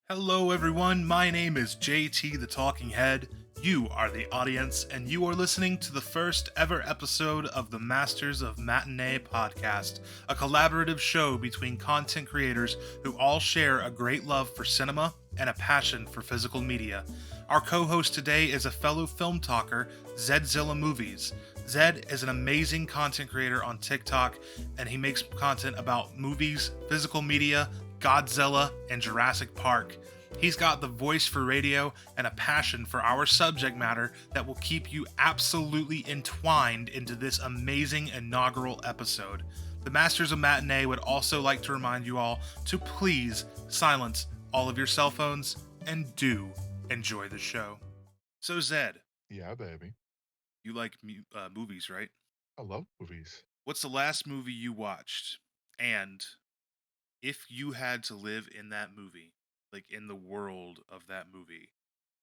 Hello, everyone. My name is JT the Talking Head. You are the audience, and you are listening to the first ever episode of the Masters of Matinee podcast, a collaborative show between content creators who all share a great love for cinema and a passion for physical media. Our co host today is a fellow film talker, zedzillamovies. Zed is an amazing content creator on TikTok, and he makes content about movies, physical media, Godzilla, and Jurassic Park. He's got the voice for radio and a passion for our subject matter that will keep you absolutely entwined into this amazing inaugural episode. The Masters of Matinee would also like to remind you all to please silence all of your cell phones and do enjoy the show. So, Zed, Yeah, baby. you like movies, right? I love movies. What's the last movie you watched? And if you had to live in that movie, like in the world of that movie,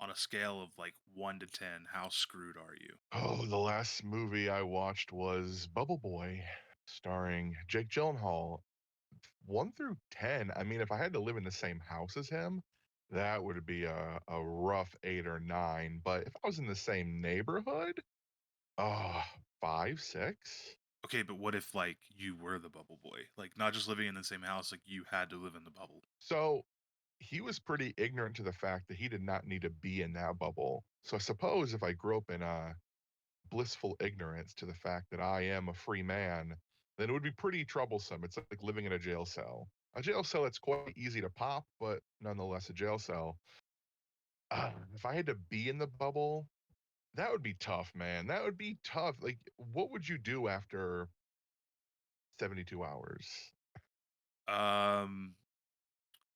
on a scale of like 1 to 10, how screwed are you? Oh, the last movie I watched was Bubble Boy, starring Jake Gyllenhaal. 1 through 10. I mean, if I had to live in the same house as him, that would be a rough 8 or 9. But if I was in the same neighborhood, oh, 5, 6. Okay, but what if like you were the bubble boy? Like not just living in the same house, like you had to live in the bubble. So he was pretty ignorant to the fact that he did not need to be in that bubble. So I suppose if I grew up in a blissful ignorance to the fact that I am a free man, then it would be pretty troublesome. It's like living in a jail cell. A jail cell that's quite easy to pop, but nonetheless a jail cell. If I had to be in the bubble, that would be tough, man. That would be tough. Like, what would you do after 72 hours? Um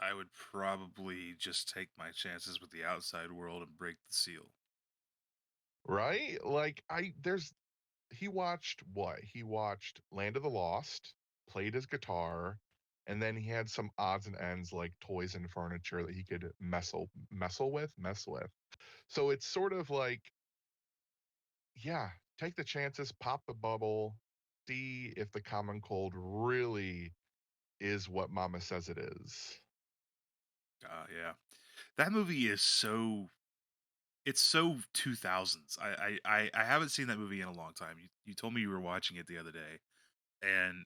I would probably just take my chances with the outside world and break the seal. Right? Like, he watched what? He watched Land of the Lost, played his guitar, and then he had some odds and ends like toys and furniture that he could mess with. So it's sort of like, yeah, take the chances, pop the bubble, see if the common cold really is what mama says it is. Yeah. That movie is so it's so 2000s. I haven't seen that movie in a long time. You told me you were watching it the other day, and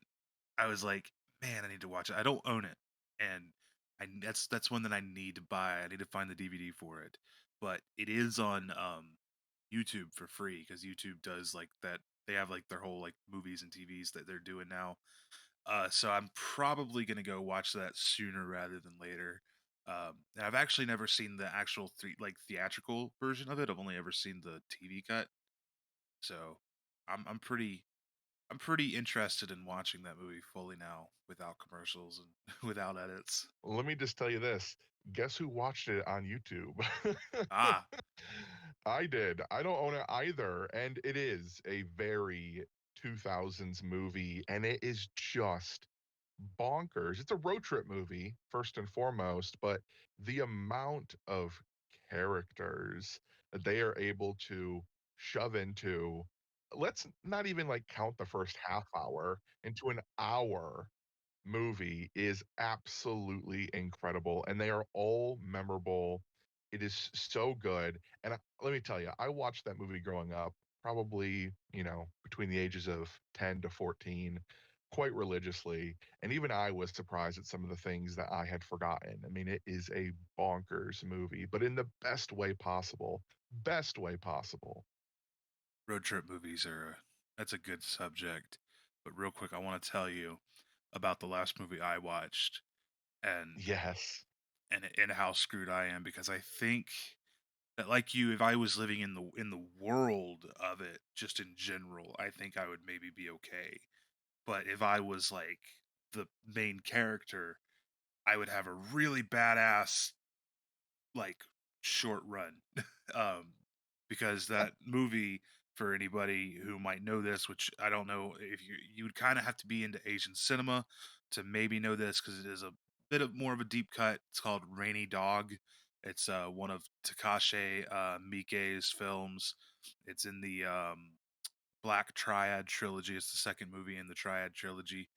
I was like, "Man, I need to watch it." I don't own it, and that's one that I need to buy. I need to find the DVD for it, but it is on YouTube for free because YouTube does like that. They have like their whole like movies and TVs that they're doing now. So I'm probably gonna go watch that sooner rather than later. And I've actually never seen the actual theatrical version of it. I've only ever seen the TV cut. So I'm pretty interested in watching that movie fully now without commercials and without edits. Let me just tell you this. Guess who watched it on YouTube? Ah, I did. I don't own it either. And it is a very 2000s movie, and it is just bonkers. It's a road trip movie, first and foremost, but the amount of characters that they are able to shove into, let's not even like count the first half hour into an hour movie is absolutely incredible, and they are all memorable. It is so good, and let me tell you, I watched that movie growing up, probably, between the ages of 10 to 14, quite religiously, and even I was surprised at some of the things that I had forgotten. I mean, it is a bonkers movie, but in the best way possible. Best way possible. road trip movies are that's a good subject. But real quick, I want to tell you about the last movie I watched and Yes. and how screwed I am because I think that like you, if I was living in the world of it, just in general, I think I would maybe be okay. But if I was like the main character, I would have a really badass like short run. um because that movie, for anybody who might know this, which I don't know if you would kind of have to be into Asian cinema to maybe know this because it is a bit of more of a deep cut. It's called Rainy Dog. It's one of Takashi Miike's films. It's in the Black Triad trilogy. It's the second movie in the Triad trilogy.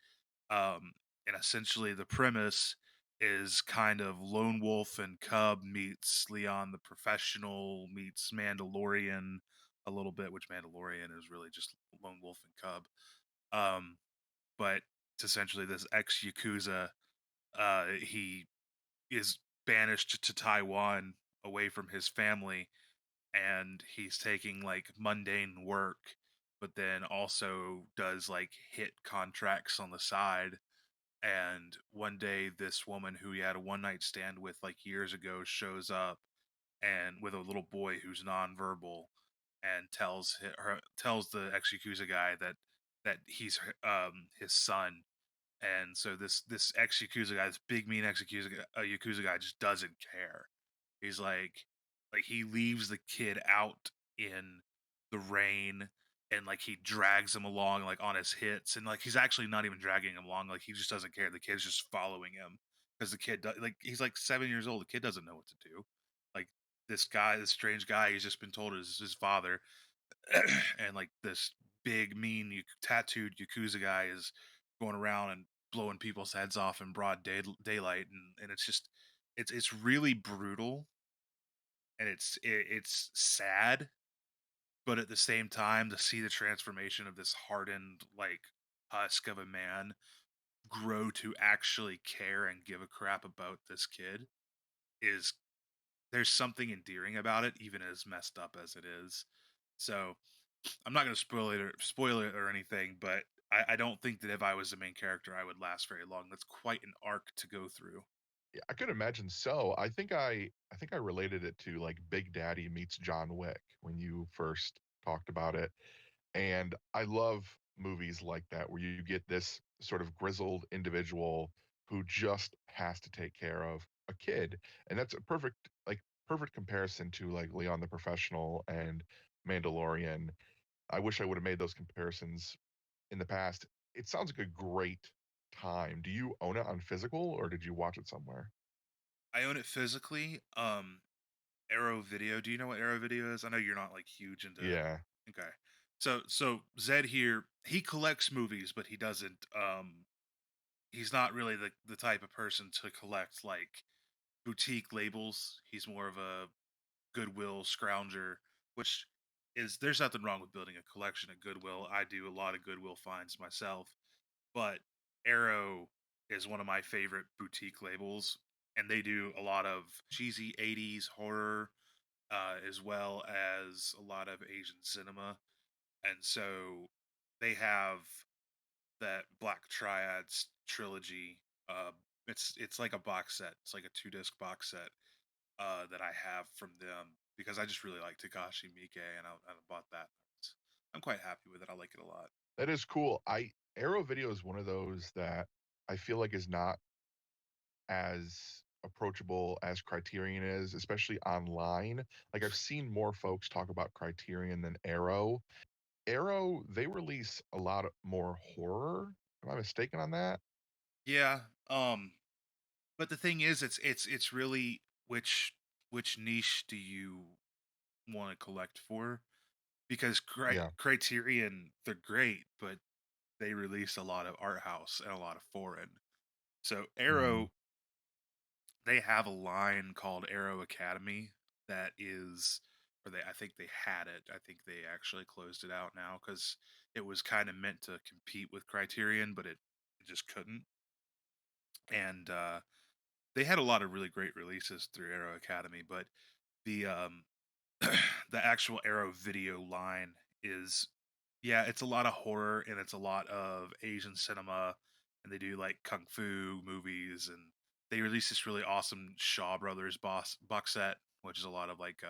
Um, and essentially, the premise is kind of lone wolf and cub meets Leon the professional meets Mandalorian a little bit, which Mandalorian is really just lone wolf and cub. Um, but it's essentially this ex yakuza. He is banished to Taiwan away from his family, and he's taking like mundane work, but then also does like hit contracts on the side. And one day, this woman who he had a one night stand with like years ago shows up and with a little boy who's nonverbal and tells the ex Yakuza guy that he's his son. And so this ex Yakuza guy, this big mean ex Yakuza guy, just doesn't care. He's like he leaves the kid out in the rain, and like he drags him along like on his hits, and like he's actually not even dragging him along. Like he just doesn't care. The kid's just following him because like he's like 7 years old. The kid doesn't know what to do. Like this guy, this strange guy, he's just been told is his father, and like this big mean tattooed yakuza guy is going around and blowing people's heads off in broad daylight, and it's just it's really brutal, and it's sad, but at the same time to see the transformation of this hardened like husk of a man grow to actually care and give a crap about this kid is there's something endearing about it, even as messed up as it is. So I'm not going to spoil it or anything, but I don't think that if I was the main character, I would last very long. That's quite an arc to go through. Yeah, I could imagine so. I think I related it to like Big Daddy meets John Wick when you first talked about it. And I love movies like that where you get this sort of grizzled individual who just has to take care of a kid. And that's a perfect comparison to like Leon the Professional and Mandalorian. I wish I would have made those comparisons in the past. It sounds like a great time. Do you own it on physical or did you watch it somewhere? I own it physically. Arrow Video. Do you know what Arrow Video is? I know you're not like huge into. Yeah. Okay. So Zed here, he collects movies, but he doesn't. He's not really the type of person to collect like boutique labels. He's more of a Goodwill scrounger, which is there's nothing wrong with building a collection at Goodwill. I do a lot of Goodwill finds myself, but Arrow is one of my favorite boutique labels, and they do a lot of cheesy 80s horror, as well as a lot of Asian cinema. And so they have that Black Triads trilogy. It's like a box set. It's like a 2 disc box set that I have from them because I just really like Takashi Miike, and I bought that. I'm quite happy with it. I like it a lot. That is cool. I Arrow Video is one of those that I feel like is not as approachable as Criterion is, especially online. Like I've seen more folks talk about Criterion than Arrow. Arrow, they release a lot more horror. Am I mistaken on that? Yeah. But the thing is, it's really which niche do you want to collect for? Because Yeah. Criterion, they're great, but they release a lot of art house and a lot of foreign. So Mm. Arrow, they have a line called Arrow Academy that is, or they I think they had it. I think they actually closed it out now because it was kind of meant to compete with Criterion, but it just couldn't. And they had a lot of really great releases through Arrow Academy, but the the actual Arrow video line is, yeah, it's a lot of horror and it's a lot of Asian cinema, and they do like kung fu movies, and they released this really awesome Shaw Brothers box set, which is a lot of like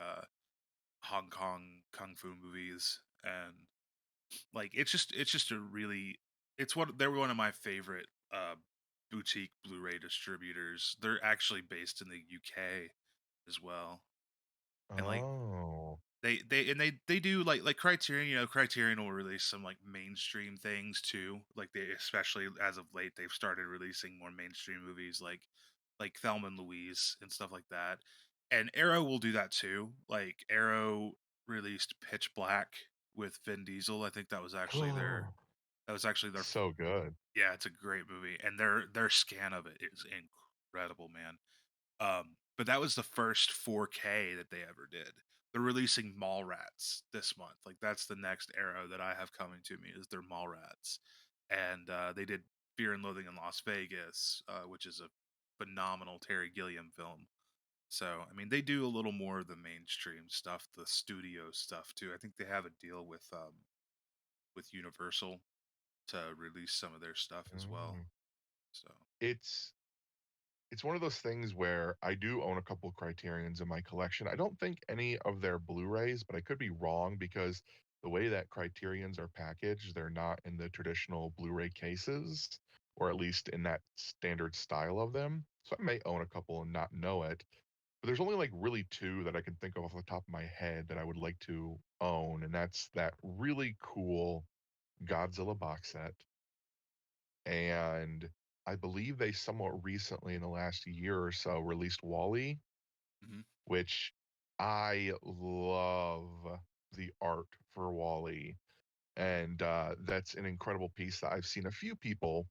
Hong Kong kung fu movies, and like it's just a really they're one of my favorite boutique Blu-ray distributors. They're actually based in the UK as well, and like Oh. they do like Criterion. Criterion will release some like mainstream things too. Like they, especially as of late, they've started releasing more mainstream movies like Thelma and Louise and stuff like that. And Arrow will do that too. Like Arrow released Pitch Black with Vin Diesel. I think that was actually their So good. yeah, it's a great movie, and their scan of it is incredible, man. But that was the first 4K that they ever did. They're releasing Mallrats this month. Like that's the next era that I have coming to me is their Mallrats, and they did Fear and Loathing in Las Vegas, which is a phenomenal Terry Gilliam film. So I mean, they do a little more of the mainstream stuff, the studio stuff too. I think they have a deal with Universal to release some of their stuff as well. Mm. So It's it's one of those things where I do own a couple Criterions in my collection. I don't think any of their Blu-rays, but I could be wrong because the way that Criterions are packaged, they're not in the traditional Blu-ray cases, or at least in that standard style of them. So I may own a couple and not know it. But there's only like really two that I can think of off the top of my head that I would like to own, and that's that really cool Godzilla box set, and I believe they somewhat recently in the last year or so released Wally, mhm. which I love the art for Wally. And that's an incredible piece that I've seen a few people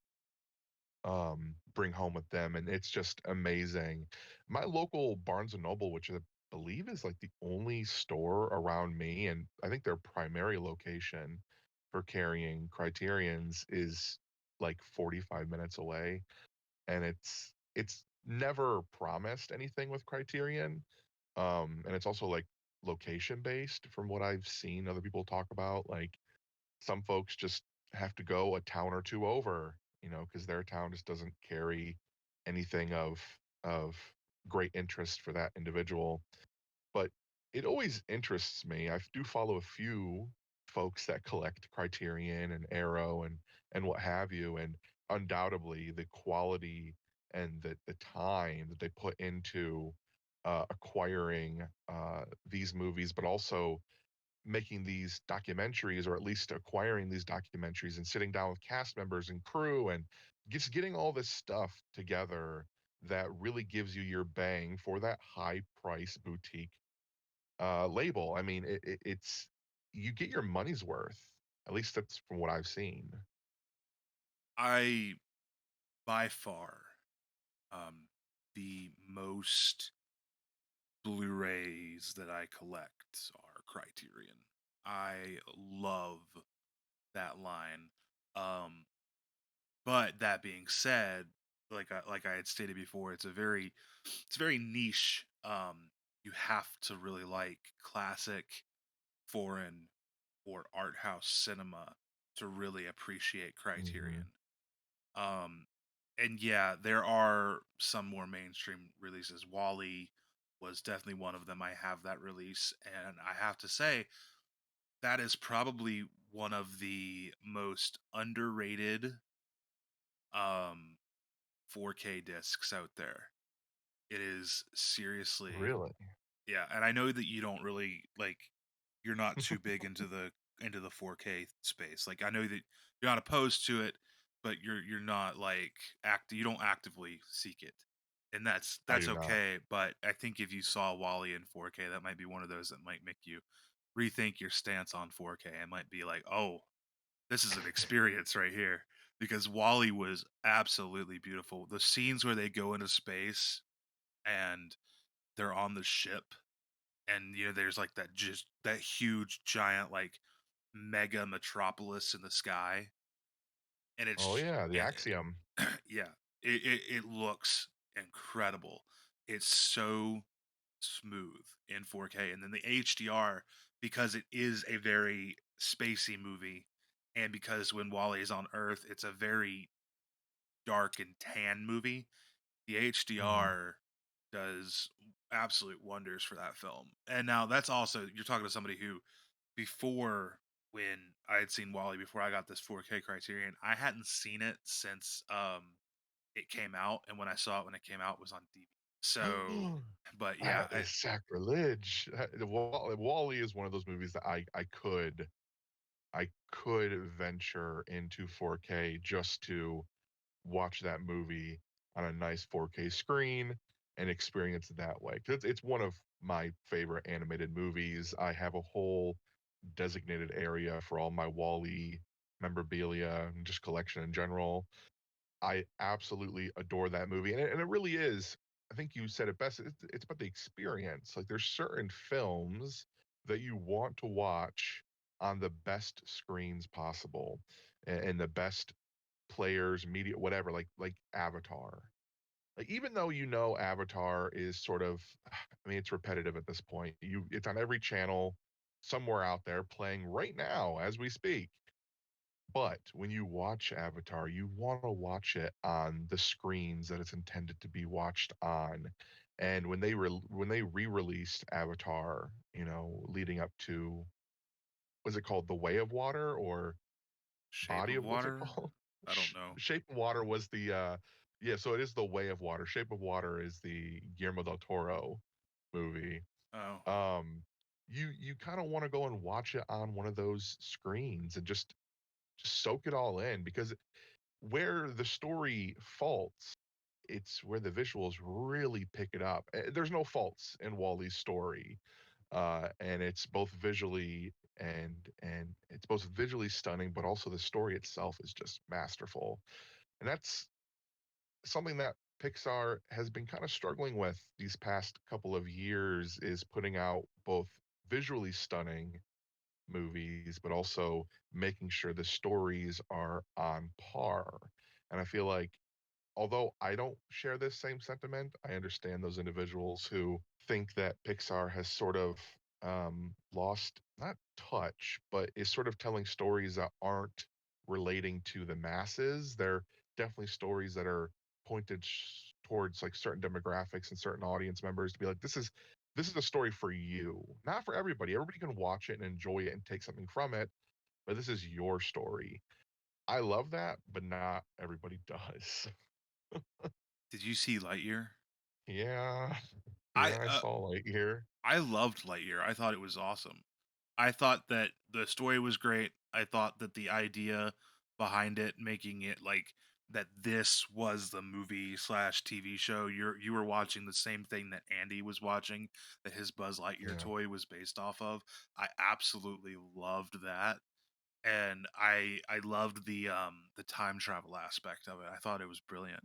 bring home with them, and it's just amazing. My local Barnes and Noble, which I believe is like the only store around me, and I think their primary location for carrying Criterions is like 45 minutes away, and it's never promised anything with Criterion. And it's also like location based from what I've seen other people talk about. Like some folks just have to go a town or two over, because their town just doesn't carry anything of great interest for that individual. But it always interests me. I do follow a few folks that collect Criterion and Arrow and what have you, and undoubtedly the quality and the time that they put into acquiring these movies, but also making these documentaries, or at least acquiring these documentaries and sitting down with cast members and crew and just getting all this stuff together that really gives you your bang for that high price boutique label. I mean, it's you get your money's worth. At least that's from what I've seen. I by far um, the most Blu-rays that I collect are Criterion. I love that line. Um, but that being said, like I had stated before, it's very niche. You have to really like classic foreign or art house cinema to really appreciate Hmm. Criterion. Um, and yeah, there are some more mainstream releases. Wally was definitely one of them. I have that release, and I have to say that is probably one of the most underrated um 4K discs out there. It is seriously, Really? yeah, and I know that you don't really like you're not too big into the 4K space. Like I know that you're not opposed to it, but you're not like you don't actively seek it. And that's I that's do not. okay, but I think if you saw Wally in 4K, that might be one of those that might make you rethink your stance on 4K. It might be like, "Oh, this is an experience right here." Because Wally was absolutely beautiful. The scenes where they go into space and they're on the ship, and there's like that huge giant like mega metropolis in the sky, and Oh yeah, the Axiom. yeah, it looks incredible. It's so smooth in 4K, and then the HDR, because it is a very spacey movie, and because when Wally is on Earth, it's a very dark and tan movie. The Hmm. HDR does absolute wonders for that film. And now that's also you're talking to somebody who before when I had seen Wally before I got this 4K Criterion, I hadn't seen it since it came out, and when I saw it when it came out it was on DVD. So, but yeah, That is sacrilege. Wall-E is one of those movies that I could venture into 4K just to watch that movie on a nice 4K screen and experience it that way. 'Cause it's one of my favorite animated movies. I have a whole designated area for all my Wall-E memorabilia and just collection in general. I absolutely adore that movie, and it really is. I think you said it best. It's about the experience. Like there's certain films that you want to watch on the best screens possible, and the best players, media, whatever. Like Avatar. Like even though you know Avatar is sort of, I mean, it's repetitive at this point. It's on every channel somewhere out there playing right now as we speak. But when you watch Avatar, you want to watch it on the screens that it's intended to be watched on. And when they re-released Avatar, leading up to, was it called The Way of Water or Shape Body of of, what's it Water? called? I don't know. Shape of Water was the yeah, so it is The Way of Water. Shape of Water is the Guillermo del Toro movie. Oh, Um you kind of want to go and watch it on one of those screens and just soak it all in, because where the story faults, it's where the visuals really pick it up. There's no faults in Wally's story, and it's both visually stunning, but also the story itself is just masterful, and that's something that Pixar has been kind of struggling with these past couple of years, is putting out both visually stunning movies, but also making sure the stories are on par. And I feel like, although I don't share this same sentiment, I understand those individuals who think that Pixar has sort of lost, not touch, but is sort of telling stories that aren't relating to the masses. They're definitely stories that are pointed towards like certain demographics and certain audience members, to be like, this is a story for you, not for everybody. Everybody can watch it and enjoy it and take something from it, but this is your story. I love that, but not everybody does. did you see Lightyear? Yeah, I yeah, I uh, saw Lightyear. I loved Lightyear. I thought it was awesome. I thought that the story was great. I thought that the idea behind it, making it like that this was the movie slash TV show. You were watching the same thing that Andy was watching, that his Buzz Lightyear Yeah. toy was based off of. I absolutely loved that. And I loved the time travel aspect of it. I thought it was brilliant.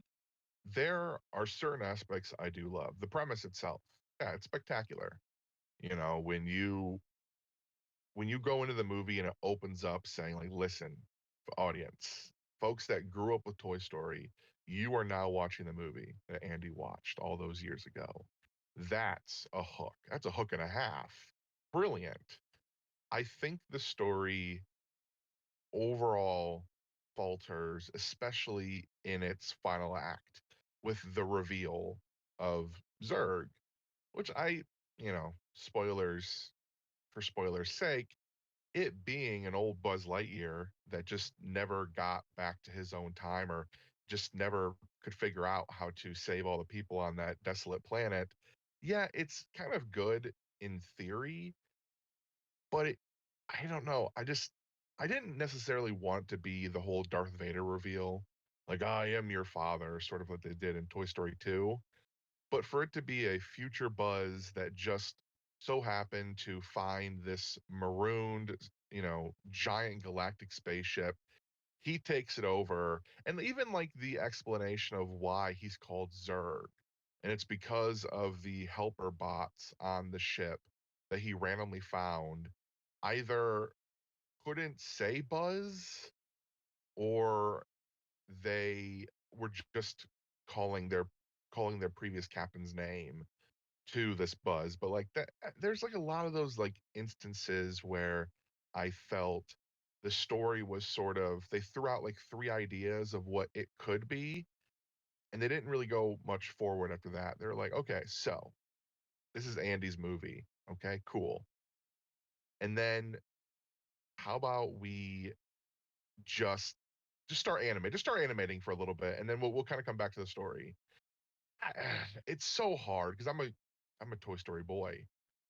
There are certain aspects I do love. The premise itself, yeah, it's spectacular. You know, when you go into the movie and it opens up saying like, listen, audience, folks that grew up with Toy Story, you are now watching the movie that Andy watched all those years ago. That's a hook. That's a hook and a half. Brilliant. I think the story overall falters, especially in its final act with the reveal of Zurg, which spoilers for spoilers' sake, it being an old Buzz Lightyear that just never got back to his own time, or just never could figure out how to save all the people on that desolate planet. Yeah, it's kind of good in theory, but I don't know. I didn't necessarily want to be the whole Darth Vader reveal, like I am your father, sort of what they did in Toy Story 2. But for it to be a future Buzz that just so happened to find this marooned, giant galactic spaceship, he takes it over, and even like the explanation of why he's called Zurg, and it's because of the helper bots on the ship that he randomly found, either couldn't say Buzz, or they were just calling their calling their previous captain's name to this Buzz. But like that, there's like a lot of those like instances where I felt the story was sort of, they threw out like three ideas of what it could be, and they didn't really go much forward after that. They're like, okay, so this is Andy's movie. Okay, cool. And then how about we just just start animating for a little bit, and then we'll kind of come back to the story. It's so hard because I'm a Toy Story boy.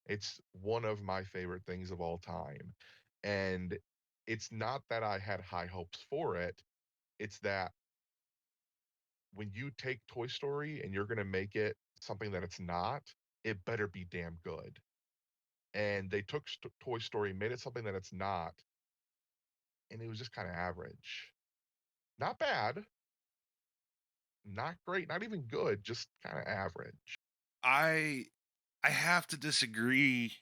It's one of my favorite things of all time. And it's not that I had high hopes for it. It's that when you take Toy Story and you're going to make it something that it's not, it better be damn good. And they took Toy Story, made it something that it's not, and it was just kind of average. Not bad, not great, not even good, just kind of average. I I have to disagree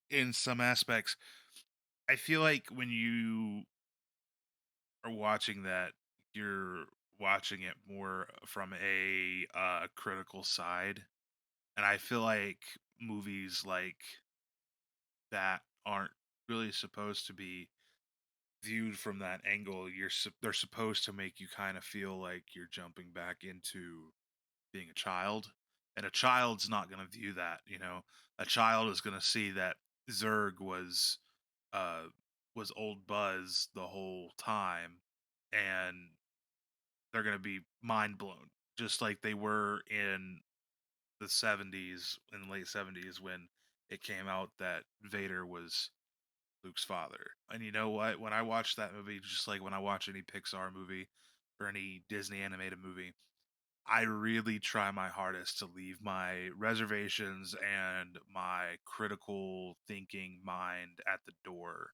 in some aspects. I feel like when you are watching that, you're watching it more from a critical side, and I feel like movies like that aren't really supposed to be viewed from that angle. They're supposed to make you kind of feel like you're jumping back into being a child, and a child's not going to view that. A child is going to see that Zurg uh was old Buzz the whole time, and they're going to be mind blown, just like they were in the 70s, in the late 70s, when it came out that Vader was Luke's father. And you know what? When I watch that movie, just like when I watch any Pixar movie or any Disney animated movie, I really try my hardest to leave my reservations and my critical thinking mind at the door.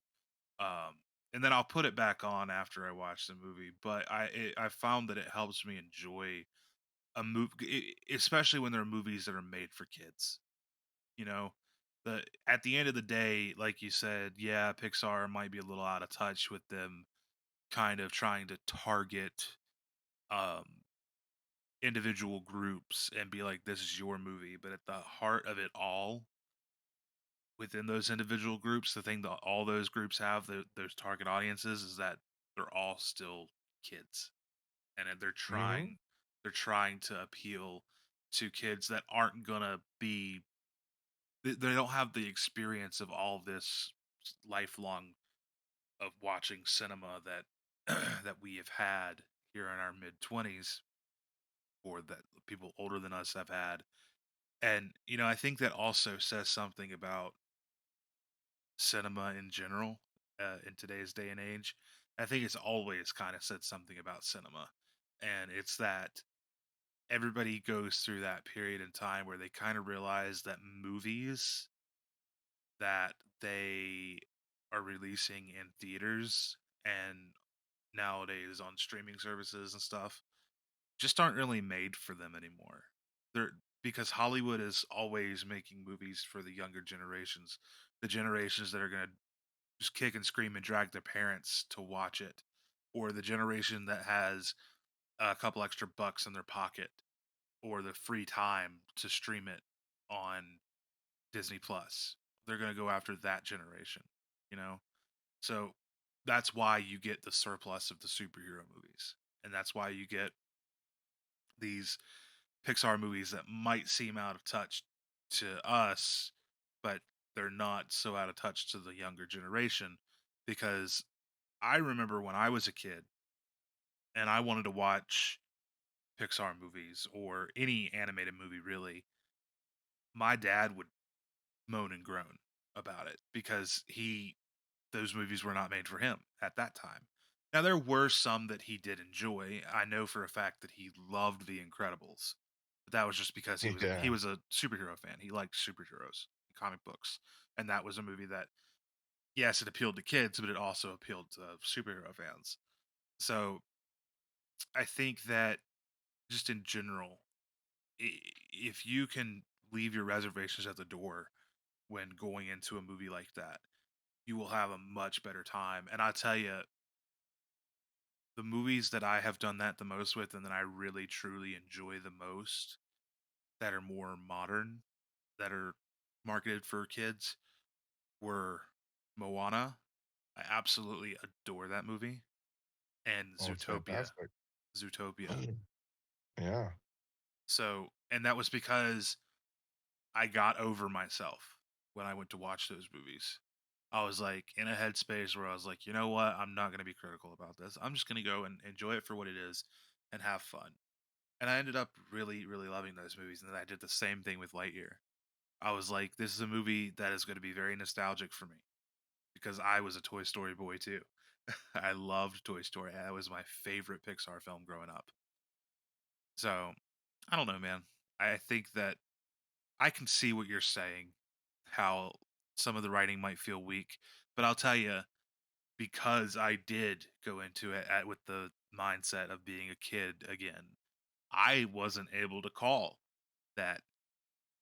And then I'll put it back on after I watch the movie. But I found that it helps me enjoy a movie, especially when there are movies that are made for kids. You know, at the end of the day, like you said, yeah, Pixar might be a little out of touch with them kind of trying to target um individual groups and be like, this is your movie. But at the heart of it all, within those individual groups, the thing that all those groups have, those target audiences, is that they're all still kids, and they're Hmm. trying to appeal to kids that aren't gonna be they don't have the experience of all this lifelong of watching cinema that that we have had here in our mid 20s, or that people older than us have had. And I think that also says something about cinema in general, in today's day and age. I think it's always kind of said something about cinema, and it's that everybody goes through that period in time where they kind of realize that movies that they are releasing in theaters and nowadays on streaming services and stuff just aren't really made for them anymore. They're Because Hollywood is always making movies for the younger generations, the generations that are going to just kick and scream and drag their parents to watch it, or the generation that has a couple extra bucks in their pocket or the free time to stream it on Disney Plus. They're going to go after that generation, you know? So that's why you get the surplus of the superhero movies. And that's why you get these Pixar movies that might seem out of touch to us, but they're not so out of touch to the younger generation. Because I remember when I was a kid and I wanted to watch Pixar movies or any animated movie really, my dad would moan and groan about it because those movies were not made for him at that time. Now there were some that he did enjoy. I know for a fact that he loved The Incredibles. But that was just because he Yeah. was a superhero fan. He liked superheroes, comic books. And that was a movie that, yes, it appealed to kids, but it also appealed to superhero fans. So I think that just in general, if you can leave your reservations at the door when going into a movie like that, you will have a much better time. And I tell you, the movies that I have done that the most with, and that I really truly enjoy the most, that are more modern, that are marketed for kids, were Moana. I absolutely adore that movie, and Oh, it's Zootopia. fantastic. Zootopia. Yeah. And that was because I got over myself when I went to watch those movies. I was like in a headspace where I was like, you know what? I'm not going to be critical about this. I'm just going to go and enjoy it for what it is and have fun. And I ended up really, really loving those movies. And then I did the same thing with Lightyear. I was like, this is a movie that is going to be very nostalgic for me because I was a Toy Story boy too. I loved Toy Story. That was my favorite Pixar film growing up. So I don't know, man. I think that I can see what you're saying, how some of the writing might feel weak, but I'll tell you, because I did go into it with the mindset of being a kid again, I wasn't able to call that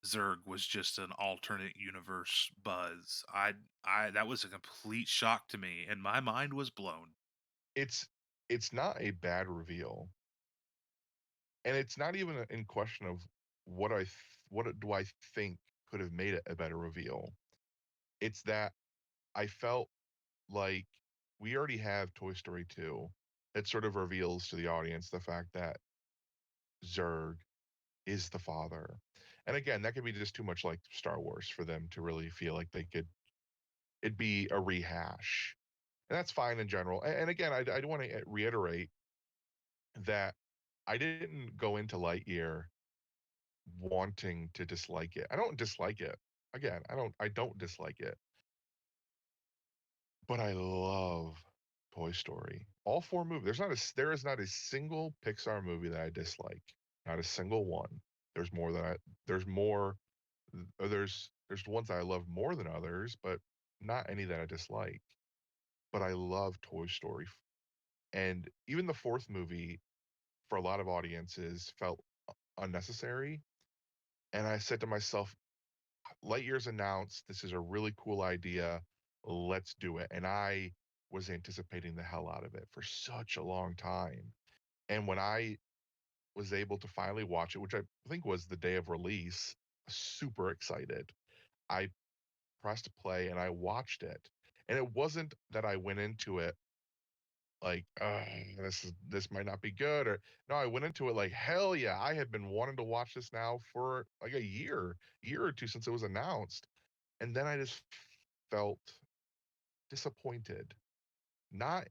Zurg was just an alternate universe Buzz. I that was a complete shock to me, and my mind was blown. It's it's not a bad reveal, and it's not even in question of what do I think could have made it a better reveal. It's that I felt like we already have Toy Story 2. It sort of reveals to the audience the fact that Zurg is the father. And again, that could be just too much like Star Wars for them to really feel like they could it'd be a rehash. And that's fine in general. And again, I do want to reiterate that I didn't go into Lightyear wanting to dislike it. I don't dislike it. Again, I don't dislike it. But I love Toy Story. All 4 movies. There is not a single Pixar movie that I dislike. Not a single one. There's more that I there's more there's ones that I love more than others, but not any that I dislike. But I love Toy Story. And even the 4th movie for a lot of audiences felt unnecessary. And I said to myself, Lightyear's announced. This is a really cool idea. Let's do it. And I was anticipating the hell out of it for such a long time. And when I was able to finally watch it, which I think was the day of release, super excited. I pressed play and I watched it. And it wasn't that I went into it like, this might not be good, or no, I went into it like, hell yeah, I had been wanting to watch this now for like a year or two since it was announced. And then I just felt disappointed, not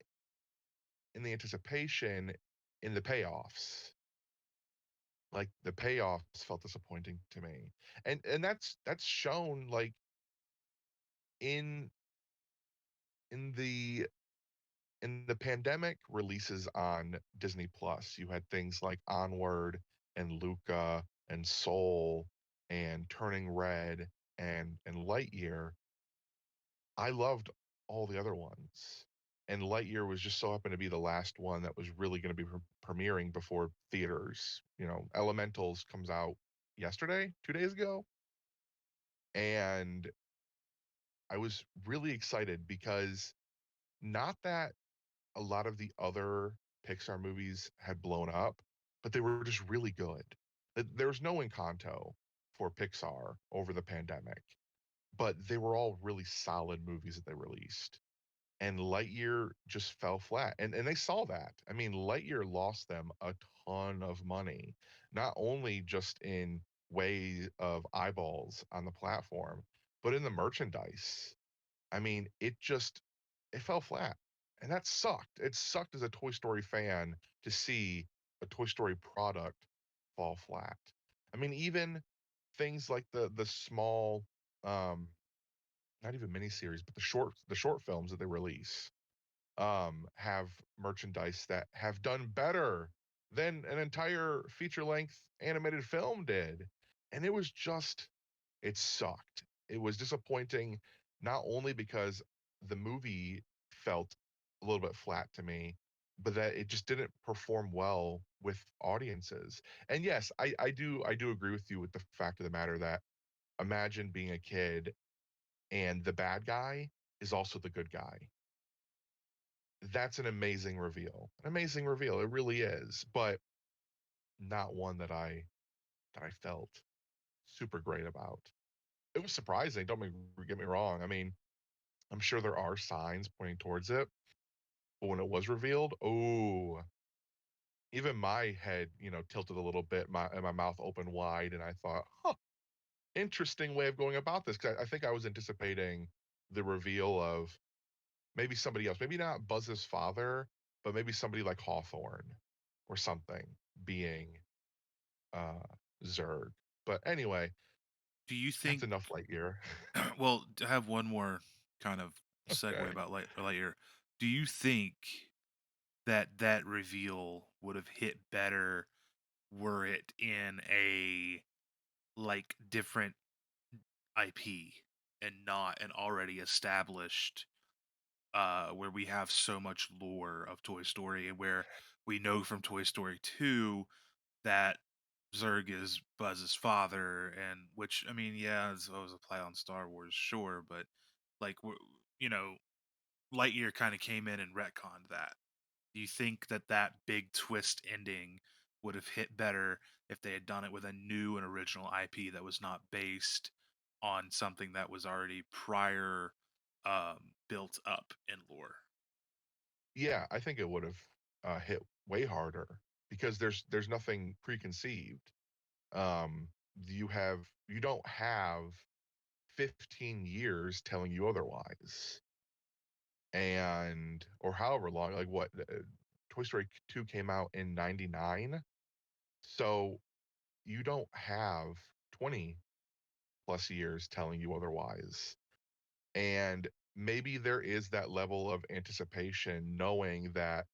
in the anticipation, in the payoffs. Like the payoffs felt disappointing to me. And that's shown like in in the in the pandemic releases on Disney Plus. You had things like Onward and Luca and Soul and Turning Red and Lightyear. I loved all the other ones. And Lightyear was just so happened to be the last one that was really going to be premiering before theaters. You know, Elementals comes out yesterday, 2 days ago. And I was really excited because not that a lot of the other Pixar movies had blown up, but they were just really good. There was no Encanto for Pixar over the pandemic, but they were all really solid movies that they released. And Lightyear just fell flat. And they saw that. I mean, Lightyear lost them a ton of money, not only just in way of eyeballs on the platform, but in the merchandise. I mean, it fell flat. And that sucked. It sucked as a Toy Story fan to see a Toy Story product fall flat. I mean, even things like the small not even miniseries, but the short films that they release have merchandise that have done better than an entire feature length animated film did. And it sucked. It was disappointing, not only because the movie felt a little bit flat to me, but that it just didn't perform well with audiences. And yes, I do agree with you with the fact of the matter that imagine being a kid and the bad guy is also the good guy. That's an amazing reveal. An amazing reveal. It really is, but not one that I felt super great about. It was surprising, get me wrong. I mean, I'm sure there are signs pointing towards it, but when it was revealed, oh, even my head, tilted a little bit, my mouth opened wide, and I thought, "Huh, interesting way of going about this." 'Cause I think I was anticipating the reveal of maybe somebody else, maybe not Buzz's father, but maybe somebody like Hawthorne or something being uh Zurg. But anyway, Do you that's think enough Lightyear. well, to have one more kind of segue Okay. about Lightyear, do you think that that reveal would have hit better were it in a, like, different IP and not an already established, where we have so much lore of Toy Story and where we know from Toy Story 2 that Zurg is Buzz's father, and which I mean, yeah, it's always a play on Star Wars, sure, but like you know, Lightyear kind of came in and retconned that. Do you think that that big twist ending would have hit better if they had done it with a new and original IP that was not based on something that was already prior built up in lore? Yeah, I think it would have hit way harder because there's nothing preconceived. Um, you don't have 15 years telling you otherwise, and or however long. Like what? Toy Story 2 came out in '99, so you don't have 20 plus years telling you otherwise. And maybe there is that level of anticipation knowing that,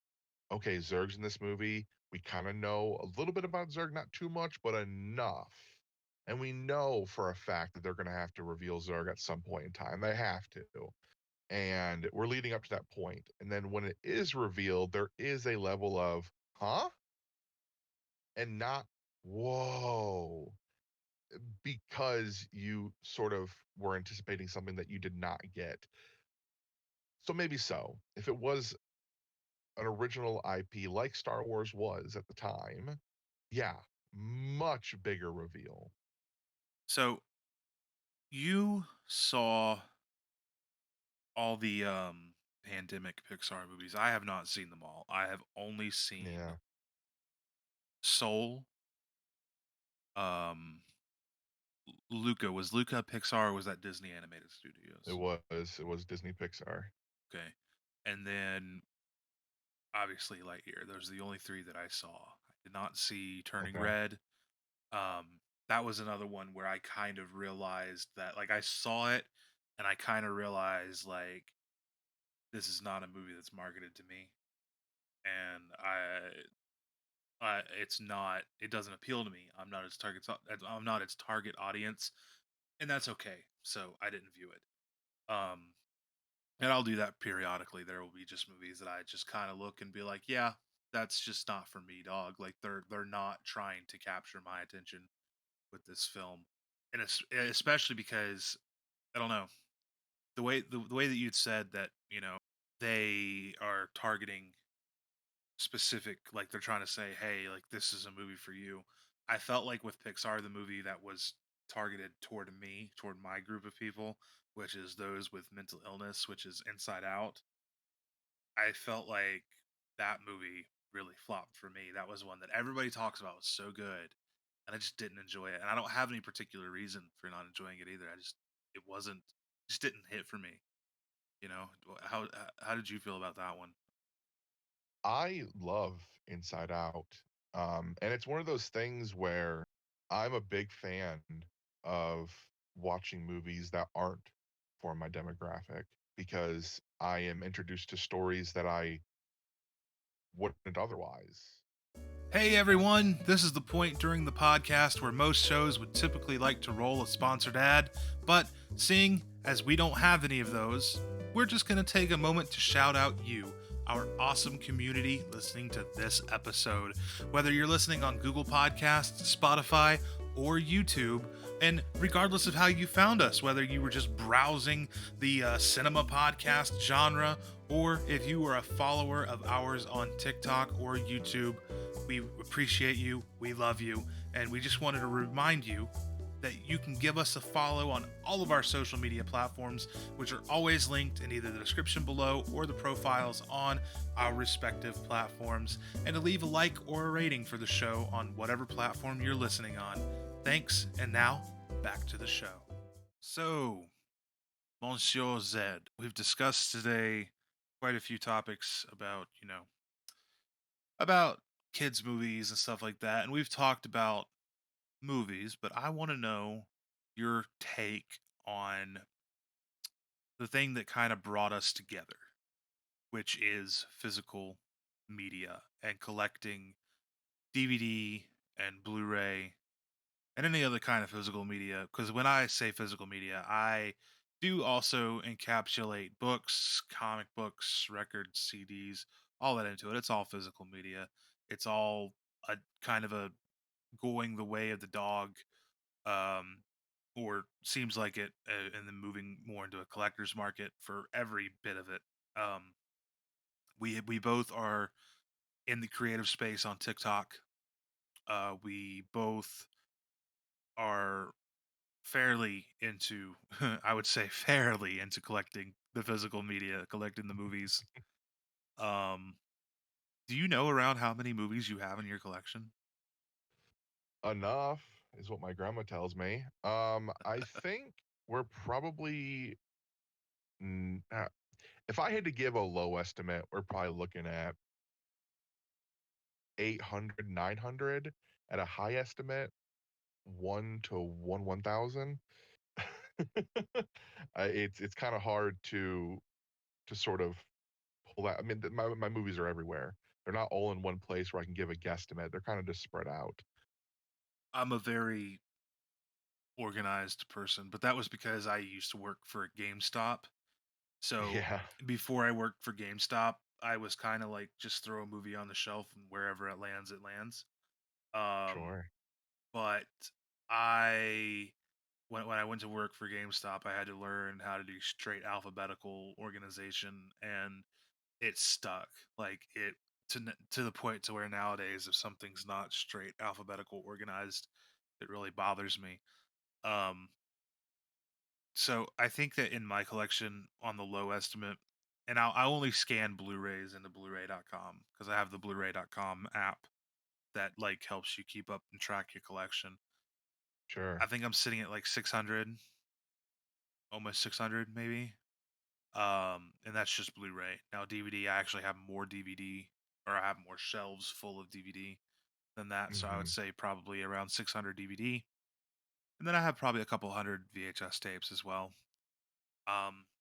okay, Zurg's in this movie. We kind of know a little bit about Zurg, not too much, but enough. And we know for a fact that they're going to have to reveal Zurg at some point in time. They have to. And we're leading up to that point. And then when it is revealed, there is a level of, huh? And not, whoa, because you sort of were anticipating something that you did not get. So maybe so. If it was an original IP like Star Wars was at the time, yeah, much bigger reveal. So you saw all the pandemic Pixar movies. I have not seen them all. I have only seen Yeah, Soul. Um, Luca, was Luca Pixar or was that Disney Animated it Studios? was it was Disney Pixar. Okay. And then obviously Lightyear. Those are the only three that I saw. I did not see Turning Okay. Red. That was another one where I kind of realized that, like, I saw it and I kind of realized, like, this is not a movie that's marketed to me. And it's not, it doesn't appeal to me. I'm not its target audience. And that's okay. So I didn't view it. And I'll do that periodically. There will be just movies that I just kind of look and be like, yeah, that's just not for me, dog. Like they're not trying to capture my attention with this film, and especially because I don't know the way that you'd said that they are targeting specific, like they're trying to say, hey, like this is a movie for you. I felt like with Pixar, the movie that was targeted toward me, toward my group of people, which is those with mental illness, which is Inside Out. I felt like that movie really flopped for me. That was one that everybody talks about, was so good, and I just didn't enjoy it. And I don't have any particular reason for not enjoying it either. I just it wasn't just didn't hit for me. You know, how did you feel about that one? I love Inside Out. And it's one of those things where I'm a big fan of watching movies that aren't for my demographic because I am introduced to stories that I wouldn't otherwise. Hey everyone, this is the point during the podcast where most shows would typically like to roll a sponsored ad, but seeing as we don't have any of those, we're just going to take a moment to shout out you, our awesome community listening to this episode. Whether you're listening on Google Podcasts, Spotify, or YouTube, and regardless of how you found us, whether you were just browsing the cinema podcast genre, or if you were a follower of ours on TikTok or YouTube, we appreciate you, we love you, and we just wanted to remind you that you can give us a follow on all of our social media platforms, which are always linked in either the description below or the profiles on our respective platforms, and to leave a like or a rating for the show on whatever platform you're listening on. Thanks, and now back to the show. So, Monsieur Zed, we've discussed today quite a few topics about, about kids' movies and stuff like that, and we've talked about movies, but I want to know your take on the thing that kind of brought us together, which is physical media and collecting DVD and Blu-ray and any other kind of physical media. Because when I say physical media, I do also encapsulate books, comic books, records, CDs, all that into it. It's all physical media. It's all a kind of a going the way of the dog, um, or seems like it, and then moving more into a collector's market for every bit of it. Um, we both are in the creative space on TikTok. We both are fairly into, I would say, fairly into collecting the physical media, collecting the movies. Um, do you know around how many movies you have in your collection? Enough is what my grandma tells me. I think we're probably if I had to give a low estimate, we're probably looking at 800, 900. At a high estimate, 1 to 1,000. It's kind of hard to sort of pull that. I mean, my movies are everywhere. They're not all in one place where I can give a guesstimate. They're kind of just spread out. I'm a very organized person, but that was because I used to work for a GameStop. So Yeah, before I worked for GameStop, I was kind of like just throw a movie on the shelf and wherever it lands, it lands. Um, sure. but I when I went to work for GameStop, I had to learn how to do straight alphabetical organization, and it stuck. Like it to the point to where nowadays, if something's not straight alphabetical organized, it really bothers me. Um, so I think that in my collection, on the low estimate, and I only scan Blu-rays into Blu-ray.com because I have the Blu-ray.com app that like helps you keep up and track your collection. Sure. I think I'm sitting at like 600, almost 600 maybe. And that's just Blu-ray. Now DVD, I actually have more DVD, or I have more shelves full of DVD than that. So I would Mhm. say probably around 600 DVD, and then I have probably a couple hundred VHS tapes as well.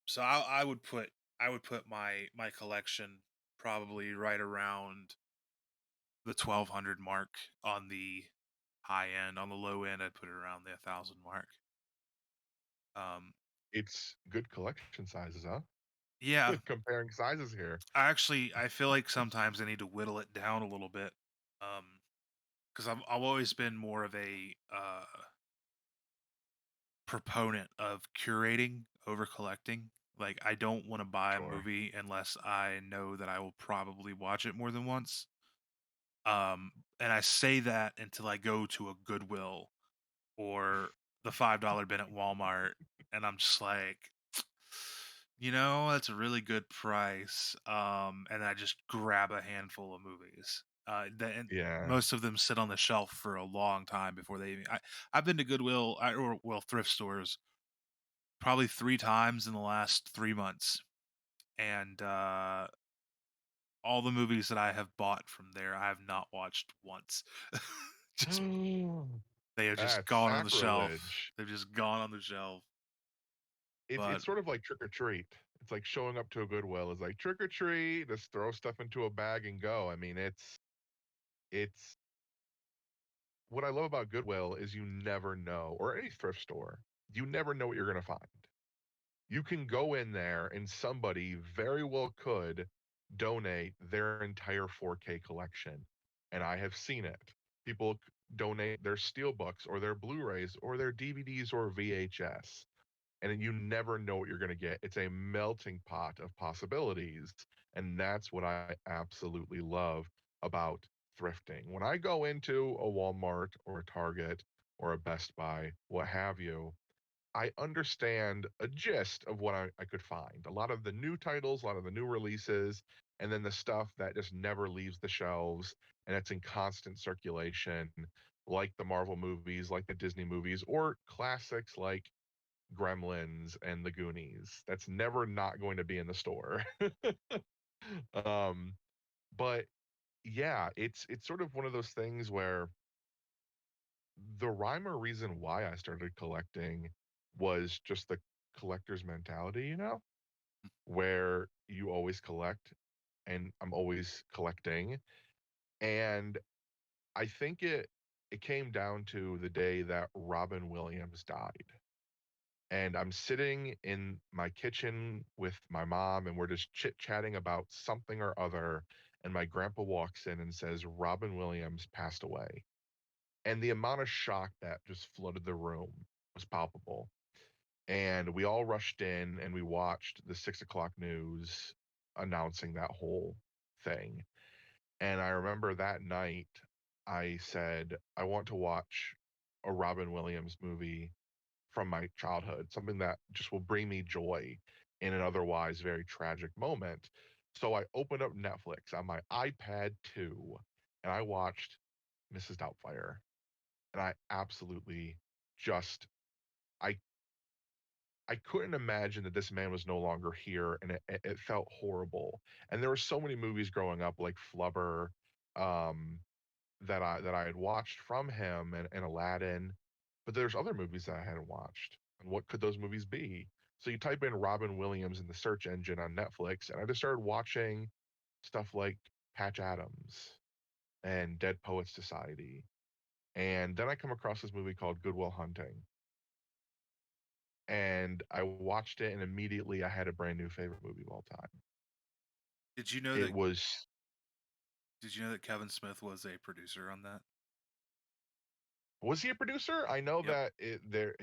So I would put my collection probably right around the 1200 mark on the high end. On the low end, I'd put it around the 1000 mark. Um, It's good collection sizes, huh? yeah, Comparing sizes here. I feel like sometimes I need to whittle it down a little bit. Because I've always been more of a proponent of curating over collecting. Like I don't want to buy a Sure. movie unless I know that I will probably watch it more than once. And I say that until I go to a Goodwill or the $5 bin at Walmart, and I'm just like, that's a really good price. And I just grab a handful of movies. And Yeah. most of them sit on the shelf for a long time before they even. I've been to Goodwill, or well, thrift stores probably 3 times in the last 3 months, and all the movies that I have bought from there, I have not watched once. Just they have just That's gone on the shelf. sacrilege. They've just gone on the shelf. It's But sort of like trick or treat. It's like showing up to a Goodwill is like trick or treat, just throw stuff into a bag and go. I mean, it's what I love about Goodwill is you never know, or any thrift store, you never know what you're gonna find. You can go in there and somebody very well could donate their entire 4K collection. And I have seen it. People donate their steelbooks or their Blu-rays or their DVDs or VHS. And you never know what you're going to get. It's a melting pot of possibilities. And that's what I absolutely love about thrifting. When I go into a Walmart or a Target or a Best Buy, what have you, I understand a gist of what I could find. A lot of the new titles, a lot of the new releases, and then the stuff that just never leaves the shelves and it's in constant circulation, like the Marvel movies, like the Disney movies, or classics like Gremlins and the Goonies. That's never not going to be in the store. um, but yeah, it's sort of one of those things where the rhyme or reason why I started collecting was just the collector's mentality, where you always collect and I'm always collecting. And I think it came down to the day that Robin Williams died. And I'm sitting in my kitchen with my mom and we're just chit-chatting about something or other and my grandpa walks in and says Robin Williams passed away. And the amount of shock that just flooded the room was palpable. And we all rushed in and we watched the 6 o'clock news announcing that whole thing. And I remember that night I said, I want to watch a Robin Williams movie from my childhood, something that just will bring me joy in an otherwise very tragic moment. So I opened up Netflix on my iPad 2 and I watched Mrs. Doubtfire. And I absolutely just I I couldn't imagine that this man was no longer here, and it felt horrible. And there were so many movies growing up, like Flubber, um, that I had watched from him, and Aladdin, but there's other movies that I hadn't watched. And what could those movies be? So you type in Robin Williams in the search engine on Netflix, and I just started watching stuff like Patch Adams and Dead Poets Society. And then I come across this movie called Good Will Hunting, and I watched it, and immediately I had a brand new favorite movie of all time. Did you know It that was Kevin Smith was a producer on that? Was he a producer? I know Yep. that there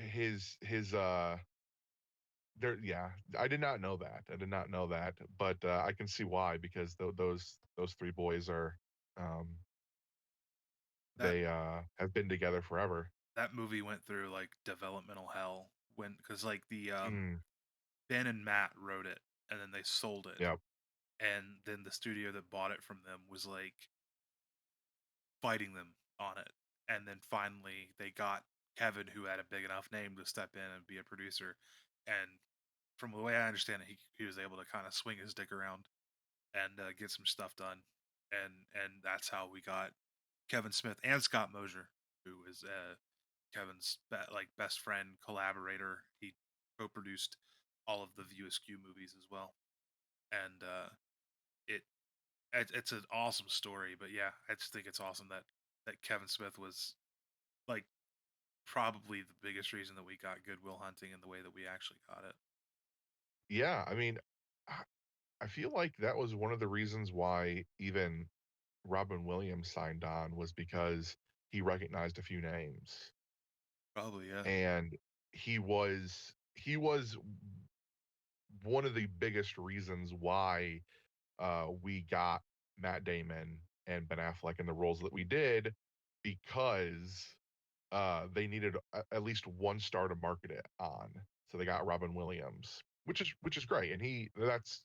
yeah, I did not know that. I did not know that, but I can see why, because those three boys are um That they have been together forever. that movie went through like developmental hell when cuz like the Mm, Ben and Matt wrote it and then they sold it. yep. And then the studio that bought it from them was like fighting them on it. And then finally they got Kevin, who had a big enough name to step in and be a producer. And from the way I understand it, he was able to kind of swing his dick around and get some stuff done. And that's how we got Kevin Smith and Scott Mosier, who is Kevin's like best friend collaborator. He co-produced all of the View Askew movies as well, and it it's an awesome story. But yeah, I just think it's awesome that Kevin Smith was like probably the biggest reason that we got Good Will Hunting in the way that we actually got it. Yeah, I mean, I I feel like that was one of the reasons why even Robin Williams signed on, was because he recognized a few names. Probably, yeah. And he was one of the biggest reasons why we got Matt Damon and Ben Affleck in the roles that we did, because they needed at least one star to market it on. So they got Robin Williams, which is great, and that's,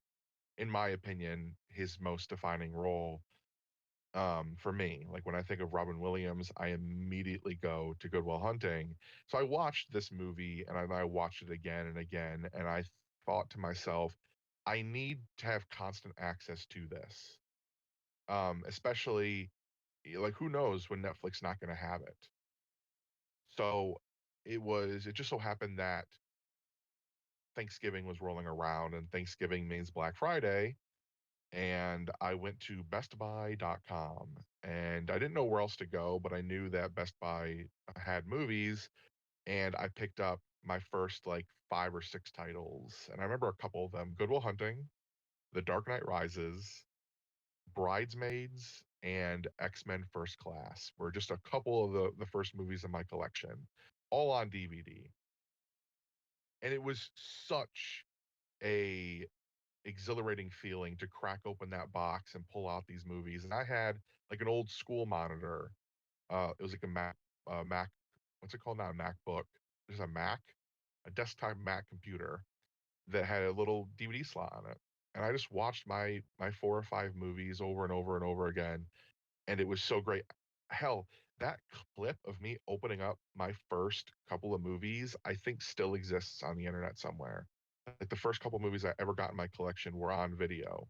in my opinion, his most defining role. For me, like when I think of Robin Williams, I immediately go to Good Will Hunting. So I watched this movie, and I watched it again and again, and I thought to myself, I need to have constant access to this. Especially, like, who knows when Netflix not going to have it. So it just so happened that Thanksgiving was rolling around, and Thanksgiving means Black Friday, and I went to bestbuy.com, and I didn't know where else to go, but I knew that Best Buy had movies, and I picked up my first like 5 or 6 titles. And I remember a couple of them: Good Will Hunting, The Dark Knight Rises, Bridesmaids, and X-Men First Class were just a couple of the first movies in my collection, all on DVD. And it was such a exhilarating feeling to crack open that box and pull out these movies. And I had like an old school monitor. It was like a Mac. What's it called now? A MacBook. There's a Mac, a desktop Mac computer that had a little DVD slot on it. And I just watched my 4 or 5 movies over and over and over again, and it was so great. Hell, that clip of me opening up my first couple of movies, I think still exists on the internet somewhere. Like the first couple movies I ever got in my collection were on video.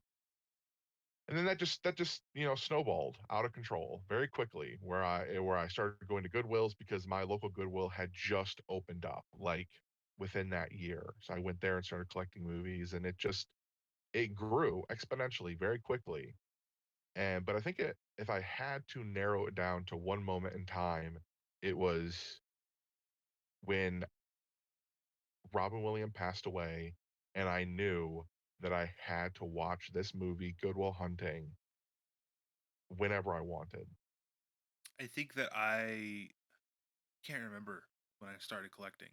And then that just snowballed out of control very quickly, where I started going to Goodwills because my local Goodwill had just opened up like within that year. So I went there and started collecting movies, and it grew exponentially very quickly. And but I think if I had to narrow it down to one moment in time, it was when Robin Williams passed away, and I knew that I had to watch this movie, Good Will Hunting, whenever I wanted. I think that can't remember when I started collecting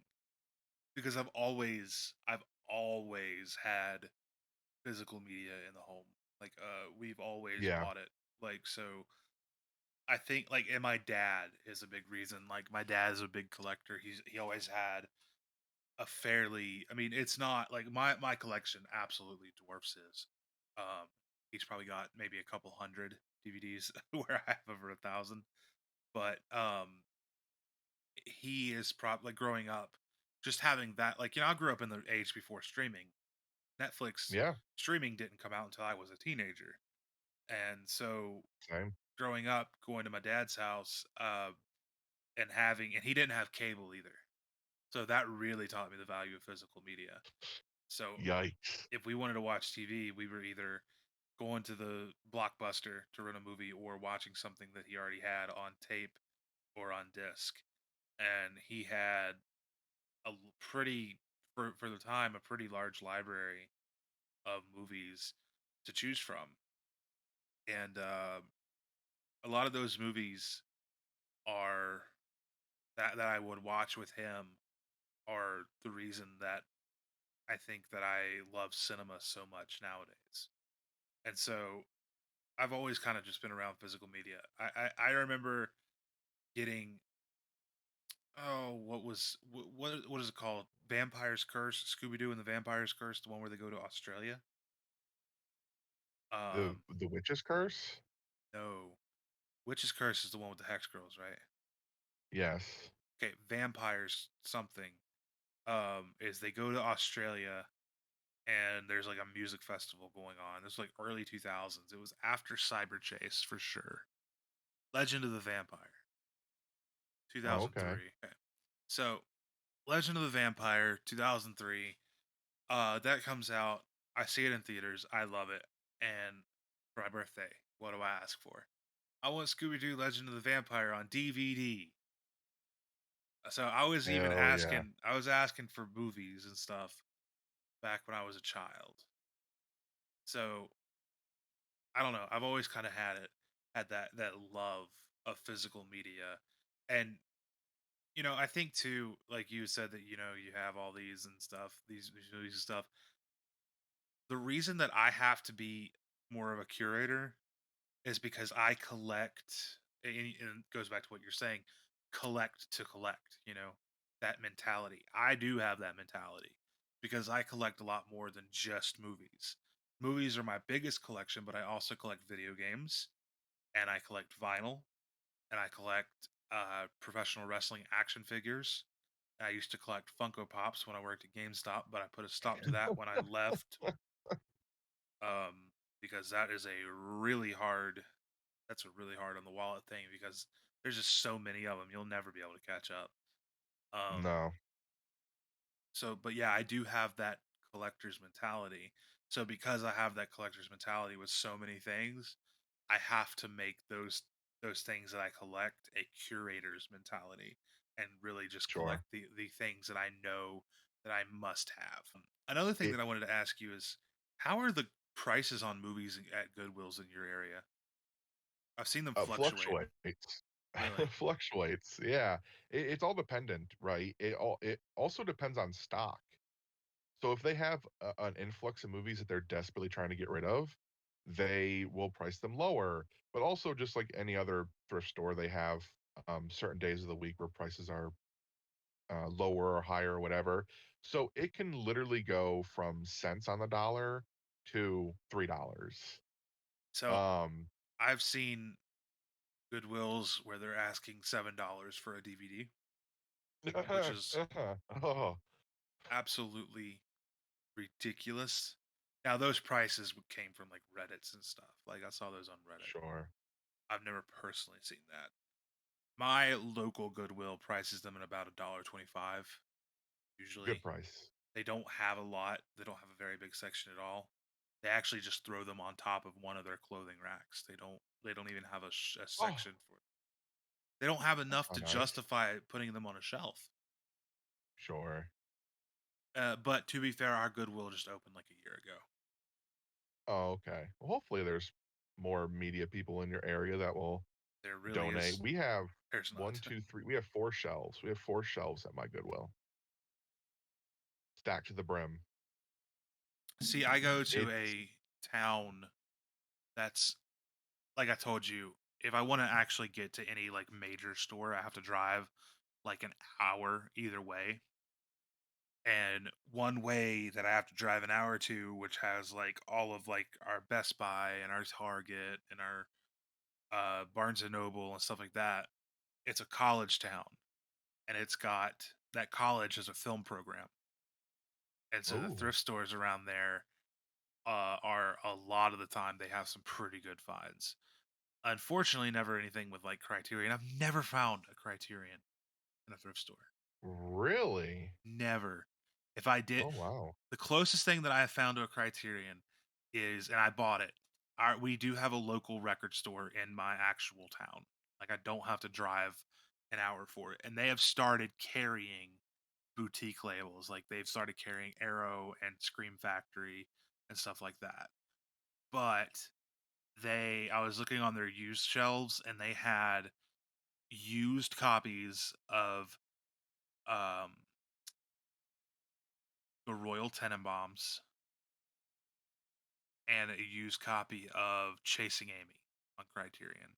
because I've always had physical media in the home. Like we've always Yeah. bought it. Like so I think like and my dad is a big reason. Like my dad is a big collector. He always had a fairly I mean, it's not like my collection absolutely dwarfs his. Um he's probably got maybe a couple hundred DVDs where I have over 1,000. But he is probably like growing up, just having that like I grew up in the age before streaming. Netflix Yeah. streaming didn't come out until I was a teenager. And so Same. growing up, going to my dad's house, and he didn't have cable either. So that really taught me the value of physical media. So Yikes. if we wanted to watch TV, we were either going to the Blockbuster to rent a movie or watching something that he already had on tape or on disc. And he had pretty for the time a pretty large library of movies to choose from, and a lot of those movies are that I would watch with him are the reason that I think that I love cinema so much nowadays. And so I've always kind of just been around physical media. I remember getting what is it called? Vampire's Curse, Scooby Doo and the Vampire's Curse, the one where they go to Australia. The witch's curse? No, Witch's Curse is the one with the hex girls, right? Yes. Okay, Vampires something is they go to Australia and there's like a music festival going on. This was like early 2000s. It was after Cyber Chase for sure. Legend of the Vampire, Oh, okay. 2003. Okay. So, Legend of the Vampire 2003, that comes out. I see it in theaters. I love it. And for my birthday, what do I ask for? I want Scooby Doo Legend of the Vampire on DVD. So Hell yeah. I was asking for movies and stuff back when I was a child. So I don't know. I've always kind of had that love of physical media. And I think too, like you said that you have all these and stuff, these movies and stuff. The reason that I have to be more of a curator is because I collect, and it goes back to what you're saying, collect to collect, that mentality. I do have that mentality because I collect a lot more than just movies. Movies are my biggest collection, but I also collect video games and I collect vinyl and I collect professional wrestling action figures. I used to collect Funko Pops when I worked at GameStop, but I put a stop to that when I left because that is a really hard that's a really hard on the wallet thing because there's just so many of them. You'll never be able to catch up. Um, No. but yeah, I do have that collector's mentality. So because I have that collector's mentality with so many things, I have to make those things that I collect a curator's mentality and really just collect Sure. the things that I know that I must have. Another thing It that I wanted to ask you is how are the prices on movies at Goodwills in your area? I've seen them fluctuate. fluctuates. Really? Fluctuates. Yeah. It's all dependent, right? It also depends on stock. So if they have an influx of movies that they're desperately trying to get rid of, they will price them lower. But also, just like any other thrift store, they have certain days of the week where prices are lower or higher or whatever. So it can literally go from cents on the dollar to $3. So Um, I've seen Goodwills where they're asking $7 for a DVD, which is oh, absolutely ridiculous. Now those prices came from like Reddits and stuff. Like I saw those on Reddit. sure. I've never personally seen that. My local Goodwill prices them at about $1.25 Good usually. price. They don't have a lot. They don't have a very big section at all. They actually just throw them on top of one of their clothing racks. They don't even have a Oh, section for. They don't have that's enough not to nice. justify putting them on a shelf. Sure. But to be fair, our Goodwill just opened like a year ago. Oh, okay. Well, hopefully there's more media people in your area that will There really donate. is. We have There's one, not. two, three. We have 4 shelves. We have 4 shelves at my Goodwill, stacked to the brim. See, I go to It's a town that's like I told you. If I want to actually get to any like major store, I have to drive like an hour either way. And one way that I have to drive an hour to, which has like all of like our Best Buy and our Target and our Barnes and Noble and stuff like that, it's a college town, and it's got that college has a film program, and so the oh, thrift stores around there are a lot of the time they have some pretty good finds. Unfortunately, never anything with like Criterion. I've never found a Criterion in a thrift store. really? Never. If I did, Oh, wow. the closest thing that I have found to a Criterion is, and I bought it. We do have a local record store in my actual town. Like I don't have to drive an hour for it, and they have started carrying boutique labels. Like they've started carrying Arrow and Scream Factory and stuff like that. But I was looking on their used shelves, and they had used copies of um the Royal Tenenbaums and a used copy of Chasing Amy on Criterion.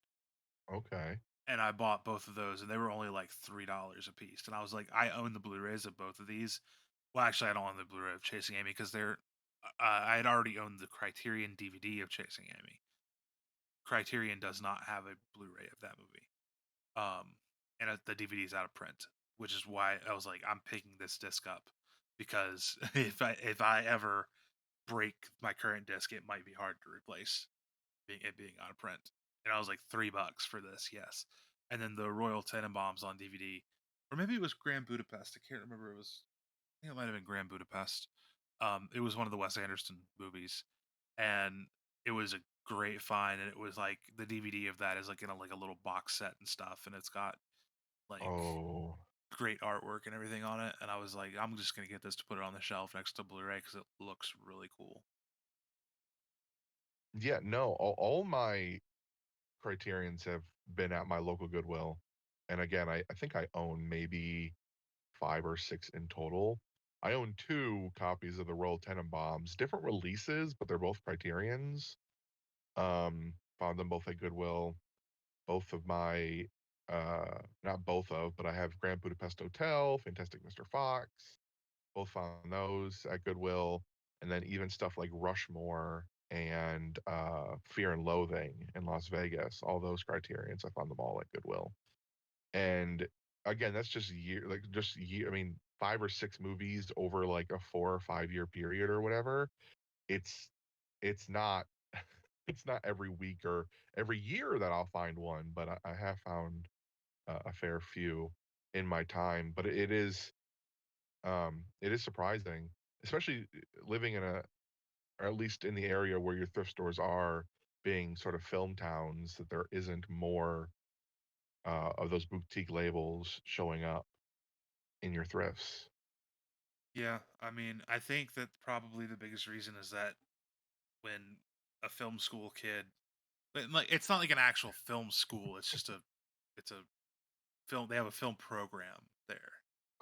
Okay. And I bought both of those, and they were only like $3 a piece. And I was like, I own the Blu-rays of both of these. Well, actually, I don't own the Blu-ray of Chasing Amy because I had already owned the Criterion DVD of Chasing Amy. Criterion does not have a Blu-ray of that movie. Um, and the DVD is out of print, which is why I was like, I'm picking this disc up because if I ever break my current disc, it might be hard to replace it being out of print. And I was like $3 for this, yes. And then the Royal Tenenbaums on DVD, or maybe it was Grand Budapest. I can't remember. I think it might have been Grand Budapest. It was one of the Wes Anderson movies, and it was a great find. And it was like the DVD of that is like in a little box set and stuff, and it's got like Oh, great artwork and everything on it. And I was like, I'm just gonna get this to put it on the shelf next to Blu-ray because it looks really cool. yeah. No, all my Criterions have been at my local Goodwill, and again, I think I own maybe 5 or 6 in total. I own 2 copies of the Royal Tenenbaums, different releases, but they're both Criterions. Found them both at Goodwill. Both of my, not both of, but I have Grand Budapest Hotel, Fantastic Mr. Fox. Both found those at Goodwill, and then even stuff like Rushmore and Fear and Loathing in Las Vegas. All those Criterions, I found them all at Goodwill. And again, that's just just year. I mean, 5 or 6 movies over like a 4 or 5 year period or whatever. It's it's not it's not every week or every year that I'll find one, but I have found a fair few in my time. But it is surprising, especially living in a or at least in the area where your thrift stores are, being sort of film towns, that there isn't more of those boutique labels showing up in your thrifts. Yeah, I mean, I think that probably the biggest reason is that when a film school kid, but like it's not like an actual film school, it's a film, they have a film program there.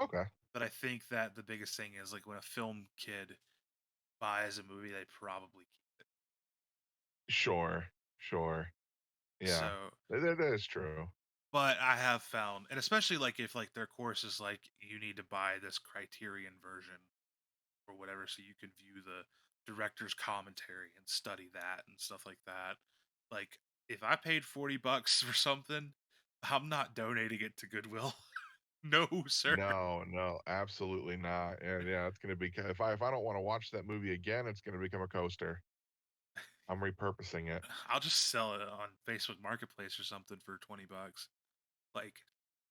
Okay. But I think that the biggest thing is like when a film kid buys a movie, they probably keep it. Sure. Sure. Yeah. So, That is true. but I have found, and especially like if like their course is like you need to buy this Criterion version or whatever so you can view the director's commentary and study that and stuff like that. Like if I paid $40 for something, I'm not donating it to Goodwill. No, sir. No, no, absolutely not. And yeah, it's gonna be if I don't want to watch that movie again, it's gonna become a coaster. I'm repurposing it. I'll just sell it on Facebook Marketplace or something for $20. Like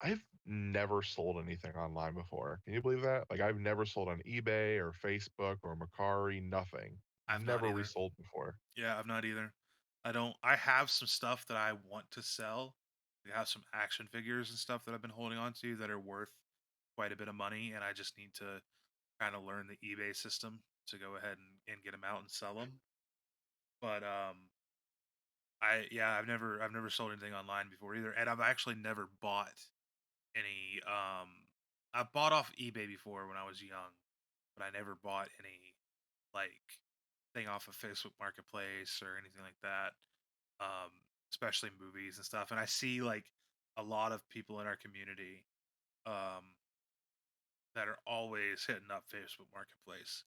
I've never sold anything online before. Can you believe that? Like I've never sold on eBay or Facebook or Macari, nothing. I've not Never either. resold before. Yeah, I've not either. I have some stuff that I want to sell. I have some action figures and stuff that I've been holding on to that are worth quite a bit of money, and I just need to kind of learn the eBay system to go ahead and get them out and sell them. But I've never sold anything online before either, and I've actually never bought any. I bought off eBay before when I was young, but I never bought any like thing off of Facebook Marketplace or anything like that. Especially movies and stuff. And I see like a lot of people in our community um that are always hitting up Facebook Marketplace,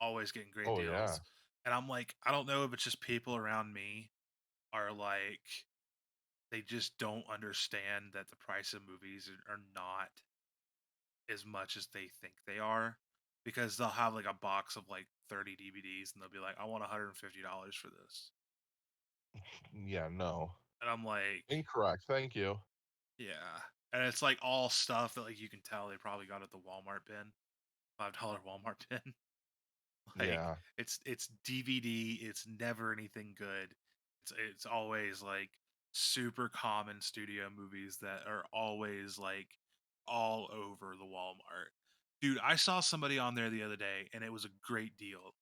always getting great Oh yeah. deals. And I'm like, I don't know if it's just people around me are like they just don't understand that the price of movies are not as much as they think they are, because they'll have like a box of like 30 DVDs and they'll be like, I want $150 for this. Yeah, no. And I'm like, Incorrect. Thank you. yeah. And it's like all stuff that like you can tell they probably got at the Walmart bin, $5 Walmart bin. Like Yeah. it's DVD, it's never anything good. It's always like super common studio movies that are always like all over the Walmart. Dude, I saw somebody on there the other day and it was a great deal.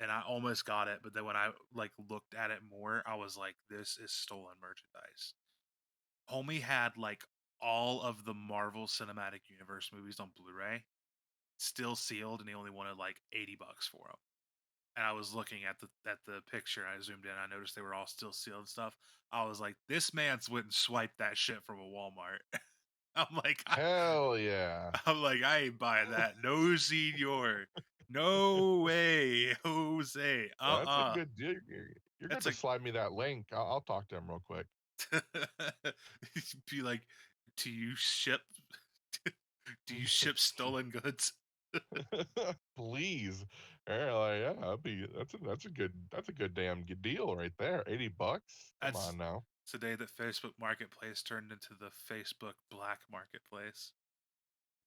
And I almost got it, but then when I like looked at it more, I was like, this is stolen merchandise. Homie had like all of the Marvel Cinematic Universe movies on Blu-ray, still sealed, and he only wanted like $80 for them. And I was looking at the picture, and I zoomed in, I noticed they were all still sealed and stuff. I was like, this man's went and swiped that shit from a Walmart. I'm like, Hell yeah. I'm like, I ain't buying that. No, senor. No way, Jose. That's a Uh-uh. good deal. You're good That's to a slide me that link. I'll talk to him real quick. be like, do you ship do you ship stolen goods? Please. Yeah, like, yeah, that's a good damn good deal right there. $80. Come That's on now. today that Facebook Marketplace turned into the Facebook Black Marketplace.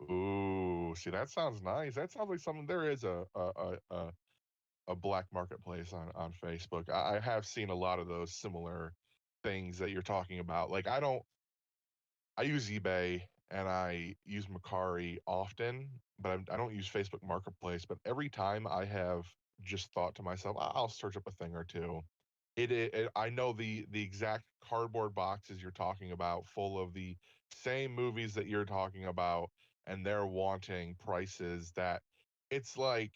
Ooh, see, that sounds nice. That sounds like something there is a black marketplace on Facebook. I have seen a lot of those similar things that you're talking about. Like I use eBay and I use Macari often, but I don't use Facebook Marketplace. But every time I have just thought to myself, I'll search up a thing or two. I know the exact cardboard boxes you're talking about, full of the same movies that you're talking about, and they're wanting prices that it's like,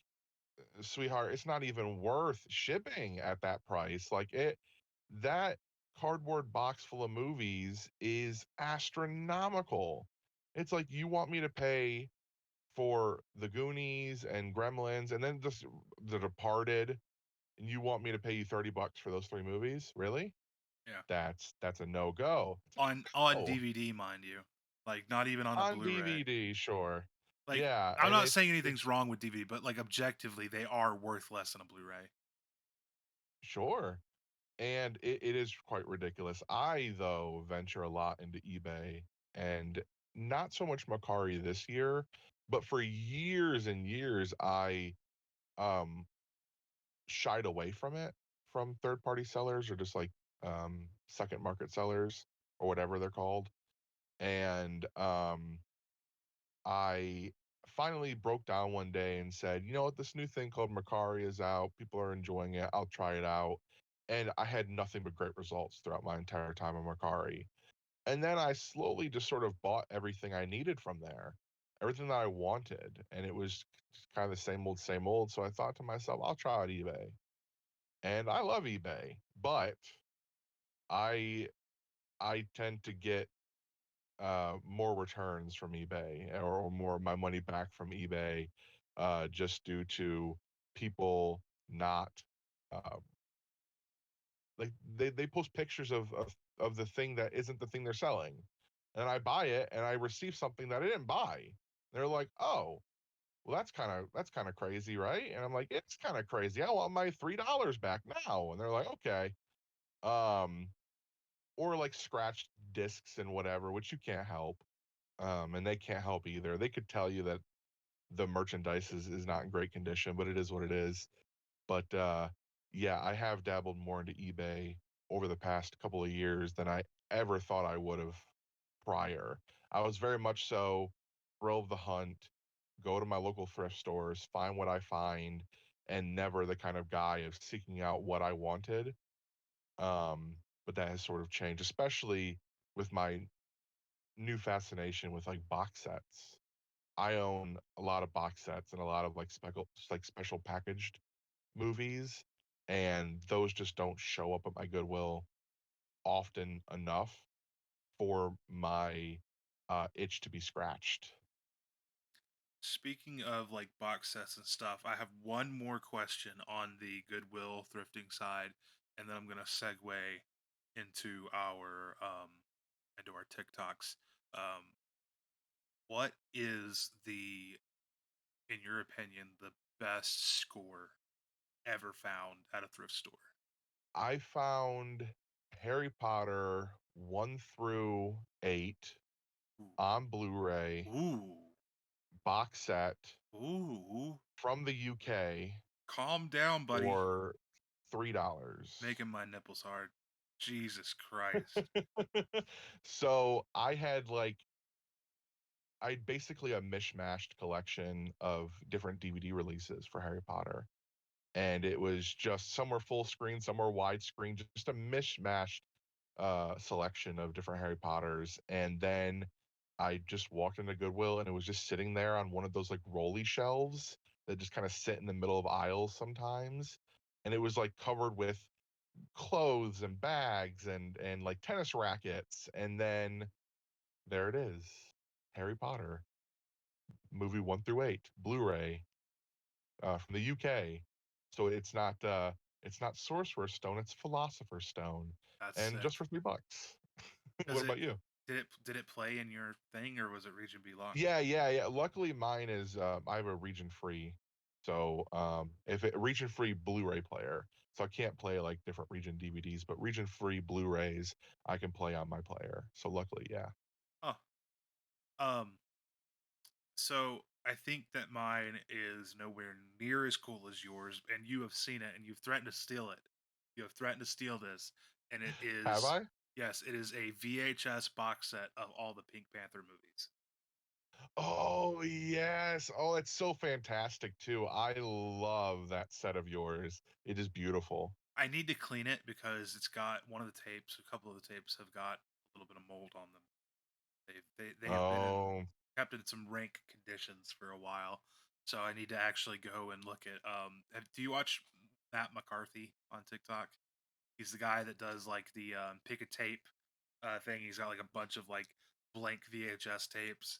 sweetheart, it's not even worth shipping at that price. Like that cardboard box full of movies is astronomical. It's like you want me to pay for The Goonies and Gremlins and then just The Departed, and you want me to pay you $30 for those three movies? Really? Yeah. That's a no go. It's a On no. DVD, mind you. Like not even on the On Blu-ray. DVD, sure. Like Yeah, I'm and not saying it's anything's wrong with DVD, but like objectively they are worth less than a Blu-ray. sure. And it is quite ridiculous. I, though, venture a lot into eBay and not so much Macari this year, but for years and years, I um, shied away from it, from third party sellers or just like second market sellers or whatever they're called. And I finally broke down one day and said, you know what, this new thing called Macari is out. People are enjoying it. I'll try it out. And I had nothing but great results throughout my entire time on Macari. And then I slowly just sort of bought everything I needed from there, everything that I wanted. And it was kind of the same old, same old. So I thought to myself, I'll try out eBay. And I love eBay, but I I tend to get more returns from eBay or more of my money back from eBay, just due to people not uh, like they post pictures of the thing that isn't the thing they're selling, and I buy it and I receive something that I didn't buy. They're like, oh, well, that's kind of crazy, right? And I'm like, it's kind of crazy. I want my $3 back now. And they're like, okay. Um, or like scratched discs and whatever, which you can't help. And they can't help either. They could tell you that the merchandise is not in great condition, but it is what it is. But yeah, I have dabbled more into eBay over the past couple of years than I ever thought I would have prior. I was very much so thrill of the hunt, go to my local thrift stores, find what I find, and never the kind of guy of seeking out what I wanted. Um, but that has sort of changed, especially with my new fascination with like box sets. I own a lot of box sets and a lot of special packaged movies, and those just don't show up at my Goodwill often enough for my itch to be scratched. Speaking of like box sets and stuff, I have one more question on the Goodwill thrifting side, and then I'm gonna segue into our TikToks. Um, what is in your opinion, the best score ever found at a thrift store? I found Harry Potter 1 through 8 Ooh, on Blu-ray ooh, box set ooh! from the UK Calm down, buddy. for $3. Making my nipples hard. Jesus Christ. So I had basically a mishmashed collection of different DVD releases for Harry Potter. And it was just some were full screen, some were widescreen, just a mishmashed selection of different Harry Potters. And then I just walked into Goodwill and it was just sitting there on one of those like rolly shelves that just kind of sit in the middle of aisles sometimes. And it was like covered with clothes and bags and like tennis rackets. And then there it is. Harry Potter, movie 1 through 8, Blu-ray, from the UK. So it's not Sorcerer's Stone, it's Philosopher's Stone, That's and just sick. for $3. What Does it about you? did it play in your thing, or was it region B locked? Yeah, yeah, yeah. Luckily, mine is I have a region free, so if it region free Blu-ray player, so I can't play like different region DVDs, but region free Blu-rays I can play on my player. So luckily, yeah. Oh, um, so I think that mine is nowhere near as cool as yours, and you have seen it, and you've threatened to steal it. You have threatened to steal this, and it Have is I? yes, it is a VHS box set of all the Pink Panther movies. Oh yes. Oh, it's so fantastic too. I love that set of yours. It is beautiful. I need to clean it because it's got one of the tapes, a couple of the tapes have got a little bit of mold on them. They have been Oh, kept in some rank conditions for a while. So I need to actually go and look at do you watch Matt McCarthy on TikTok? He's the guy that does like the pick a tape thing. He's got like a bunch of like blank VHS tapes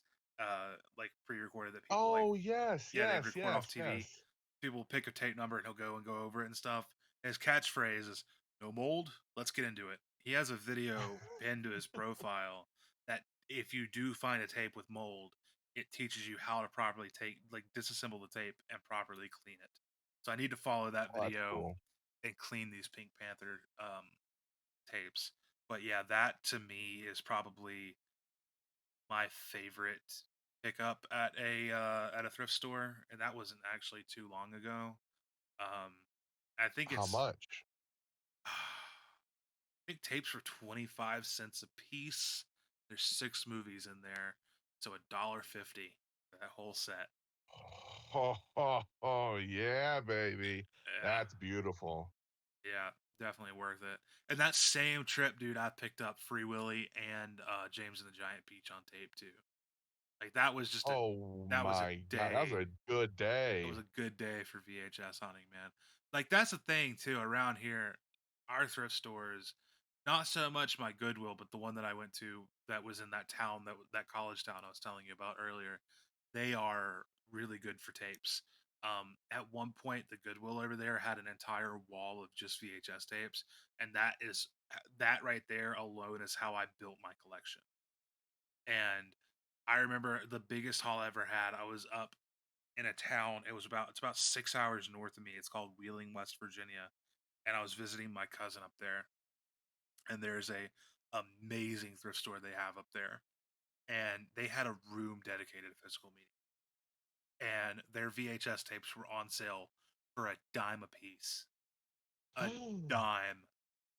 like pre-recorded that people like oh yes, yeah, they yes, record off yes, TV. yes. People will pick a tape number and he'll go and go over it and stuff. And his catchphrase is "No mold, let's get into it." He has a video pinned to his profile that if you do find a tape with mold, it teaches you how to properly take like disassemble the tape and properly clean it. So I need to follow that Oh, that's video cool. and clean these Pink Panther tapes. But yeah, that to me is probably my favorite pickup at a thrift store, and that wasn't actually too long ago. Um, I think How it's much? I think tapes were 25 cents a piece. There's 6 movies in there, so $1.50 for that whole set. Oh, yeah, baby. Yeah, That's beautiful. yeah, definitely worth it. And that same trip, dude, I picked up Free Willy and James and the Giant Peach on tape too. Like Oh that was a my god, that was day. a good It was day. a good day for VHS hunting, man. Like that's the thing too around here. Our thrift stores, not so much my Goodwill, but the one that I went to that was in that town that college town I was telling you about earlier. They are really good for tapes. At one point, the Goodwill over there had an entire wall of just VHS tapes, and that right there alone is how I built my collection. And I remember the biggest haul I ever had. I was up in a town. It's about 6 hours north of me. It's called Wheeling, West Virginia, and I was visiting my cousin up there. And there's a amazing thrift store they have up there, and they had a room dedicated to physical media. And their VHS tapes were on sale for a dime a piece. A dime,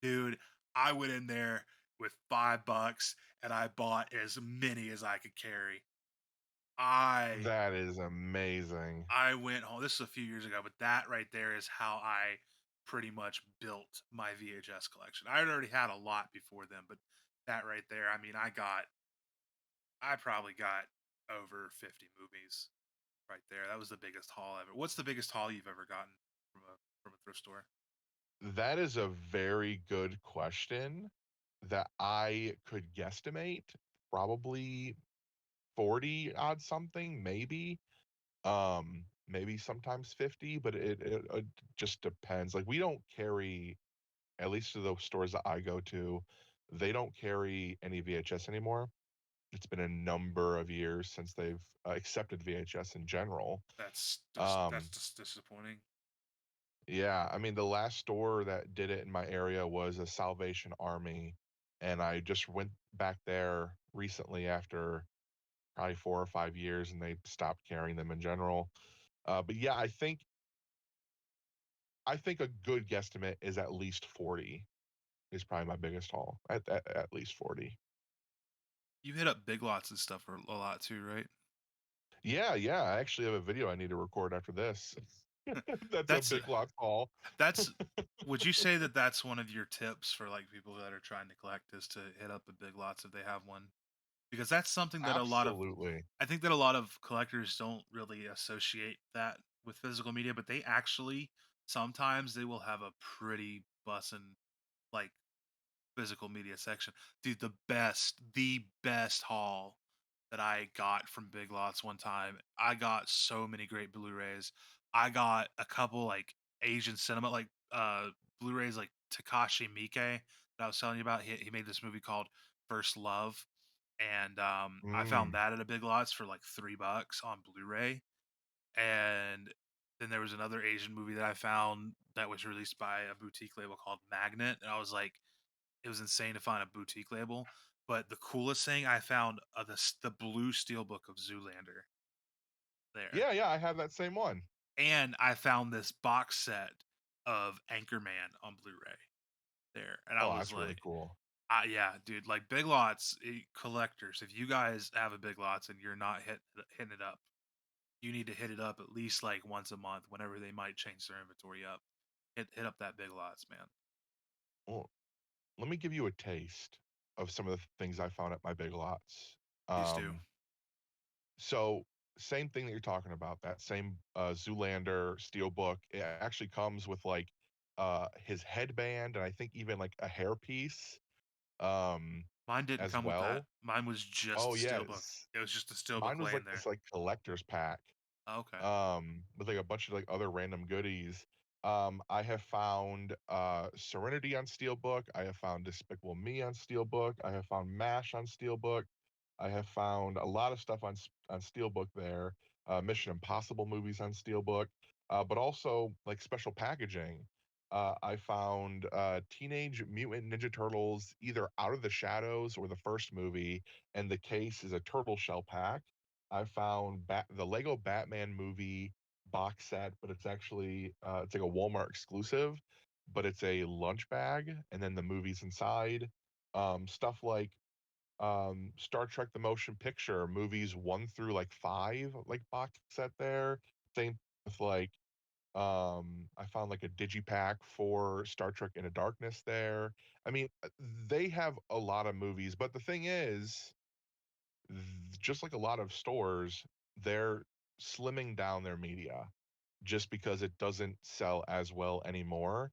dude. I went in there with $5 and I bought as many as I could carry. I That is amazing. I went home. This is a few years ago, but that right there is how I pretty much built my VHS collection. I had already had a lot before then, but that right there, I mean, I probably got over 50 movies right there. That was the biggest haul ever. What's the biggest haul you've ever gotten from a thrift store? That is a very good question that I could guesstimate. Probably 40 odd something, maybe. Maybe sometimes 50, but it just depends. Like we don't carry, at least to those stores that I go to, they don't carry any VHS anymore. It's been a number of years since they've accepted VHS in general. That's Um, just disappointing. yeah, I mean, the last store that did it in my area was a Salvation Army, and I just went back there recently after probably 4 or 5 years, and they stopped carrying them in general. But yeah, I think a good guesstimate is at least 40 is probably my biggest haul. At least 40. You hit up Big Lots and stuff for a lot too, right? Yeah, yeah. I actually have a video I need to record after this. That's a That's big lots haul. that's would you say that that's one of your tips for like people that are trying to collect is to hit up a Big Lots if they have one? Because that's something that Absolutely. I think that a lot of collectors don't really associate that with physical media, but they actually sometimes they will have a pretty bussin' like physical media section. Dude, the best haul that I got from Big Lots one time. I got so many great Blu-rays. I got a couple like Asian cinema like Blu-rays like Takashi Miike that I was telling you about. He made this movie called First Love, and I found Mm. that at a Big Lots for like $3 on Blu-ray. And then there was another Asian movie that I found that was released by a boutique label called Magnet, and I was like, it was insane to find a boutique label. But the coolest thing I found the blue steelbook of Zoolander there, Yeah, yeah, I have that same one. and I found this box set of Anchorman on Blu-ray there, and I Oh, was that's really like, cool. yeah, dude, like Big Lots collectors. If you guys have a Big Lots and you're not hitting it up, you need to hit it up at least like once a month whenever they might change their inventory up. Hit up that Big Lots, man. Well, let me give you a taste of some of the things I found at my big lots. Please do. Um, so same thing that you're talking about, that same Zoolander steelbook. It actually comes with like his headband and I think even like a hairpiece um Mine didn't as come with that. well. Mine was just Oh the steelbook. yes. It was just the steelbook Mine was laying like this there. like collector's pack Oh, okay. with like a bunch of like other random goodies. I have found Serenity on Steelbook. I have found Despicable Me on Steelbook. I have found MASH on Steelbook. I have found a lot of stuff on Steelbook there. Mission Impossible movies on Steelbook, but also like special packaging. I found Teenage Mutant Ninja Turtles either Out of the Shadows or the first movie, and the case is a turtle shell pack. I found the Lego Batman movie box set, but it's actually it's like a Walmart exclusive, but it's a lunch bag, and then the movies inside. Stuff like Star Trek: The Motion Picture movies 1 through like 5, like box set there. Same with like I found like a digipack for Star Trek Into Darkness there. I mean, they have a lot of movies, but the thing is just like a lot of stores, they're slimming down their media just because it doesn't sell as well anymore.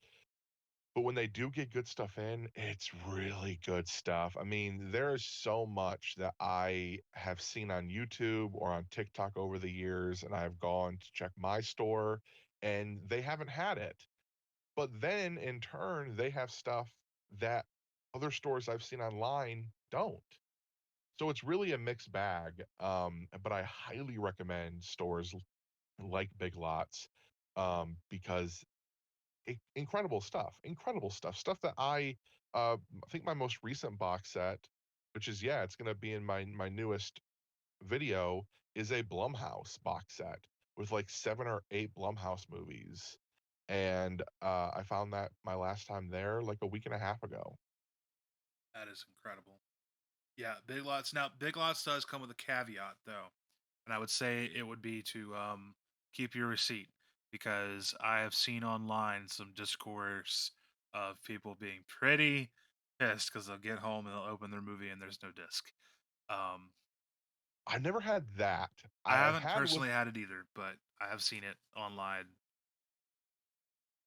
But when they do get good stuff in, it's really good stuff. I mean, there is so much that I have seen on YouTube or on TikTok over the years, and I've gone to check my store and they haven't had it. But then in turn, they have stuff that other stores I've seen online don't. So it's really a mixed bag, but I highly recommend stores like Big Lots because incredible stuff, stuff that I think my most recent box set, which is yeah, it's going to be in my newest video, is a Blumhouse box set with like 7 or 8 Blumhouse movies, and I found that my last time there like a week and a half ago. That is incredible. Yeah, Big Lots. Now, Big Lots does come with a caveat, though, and I would say it would be to keep your receipt because I have seen online some discourse of people being pretty pissed because they'll get home and they'll open their movie and there's no disc. Um, I've never had that. I I've haven't had with personally had it either, but I have seen it online.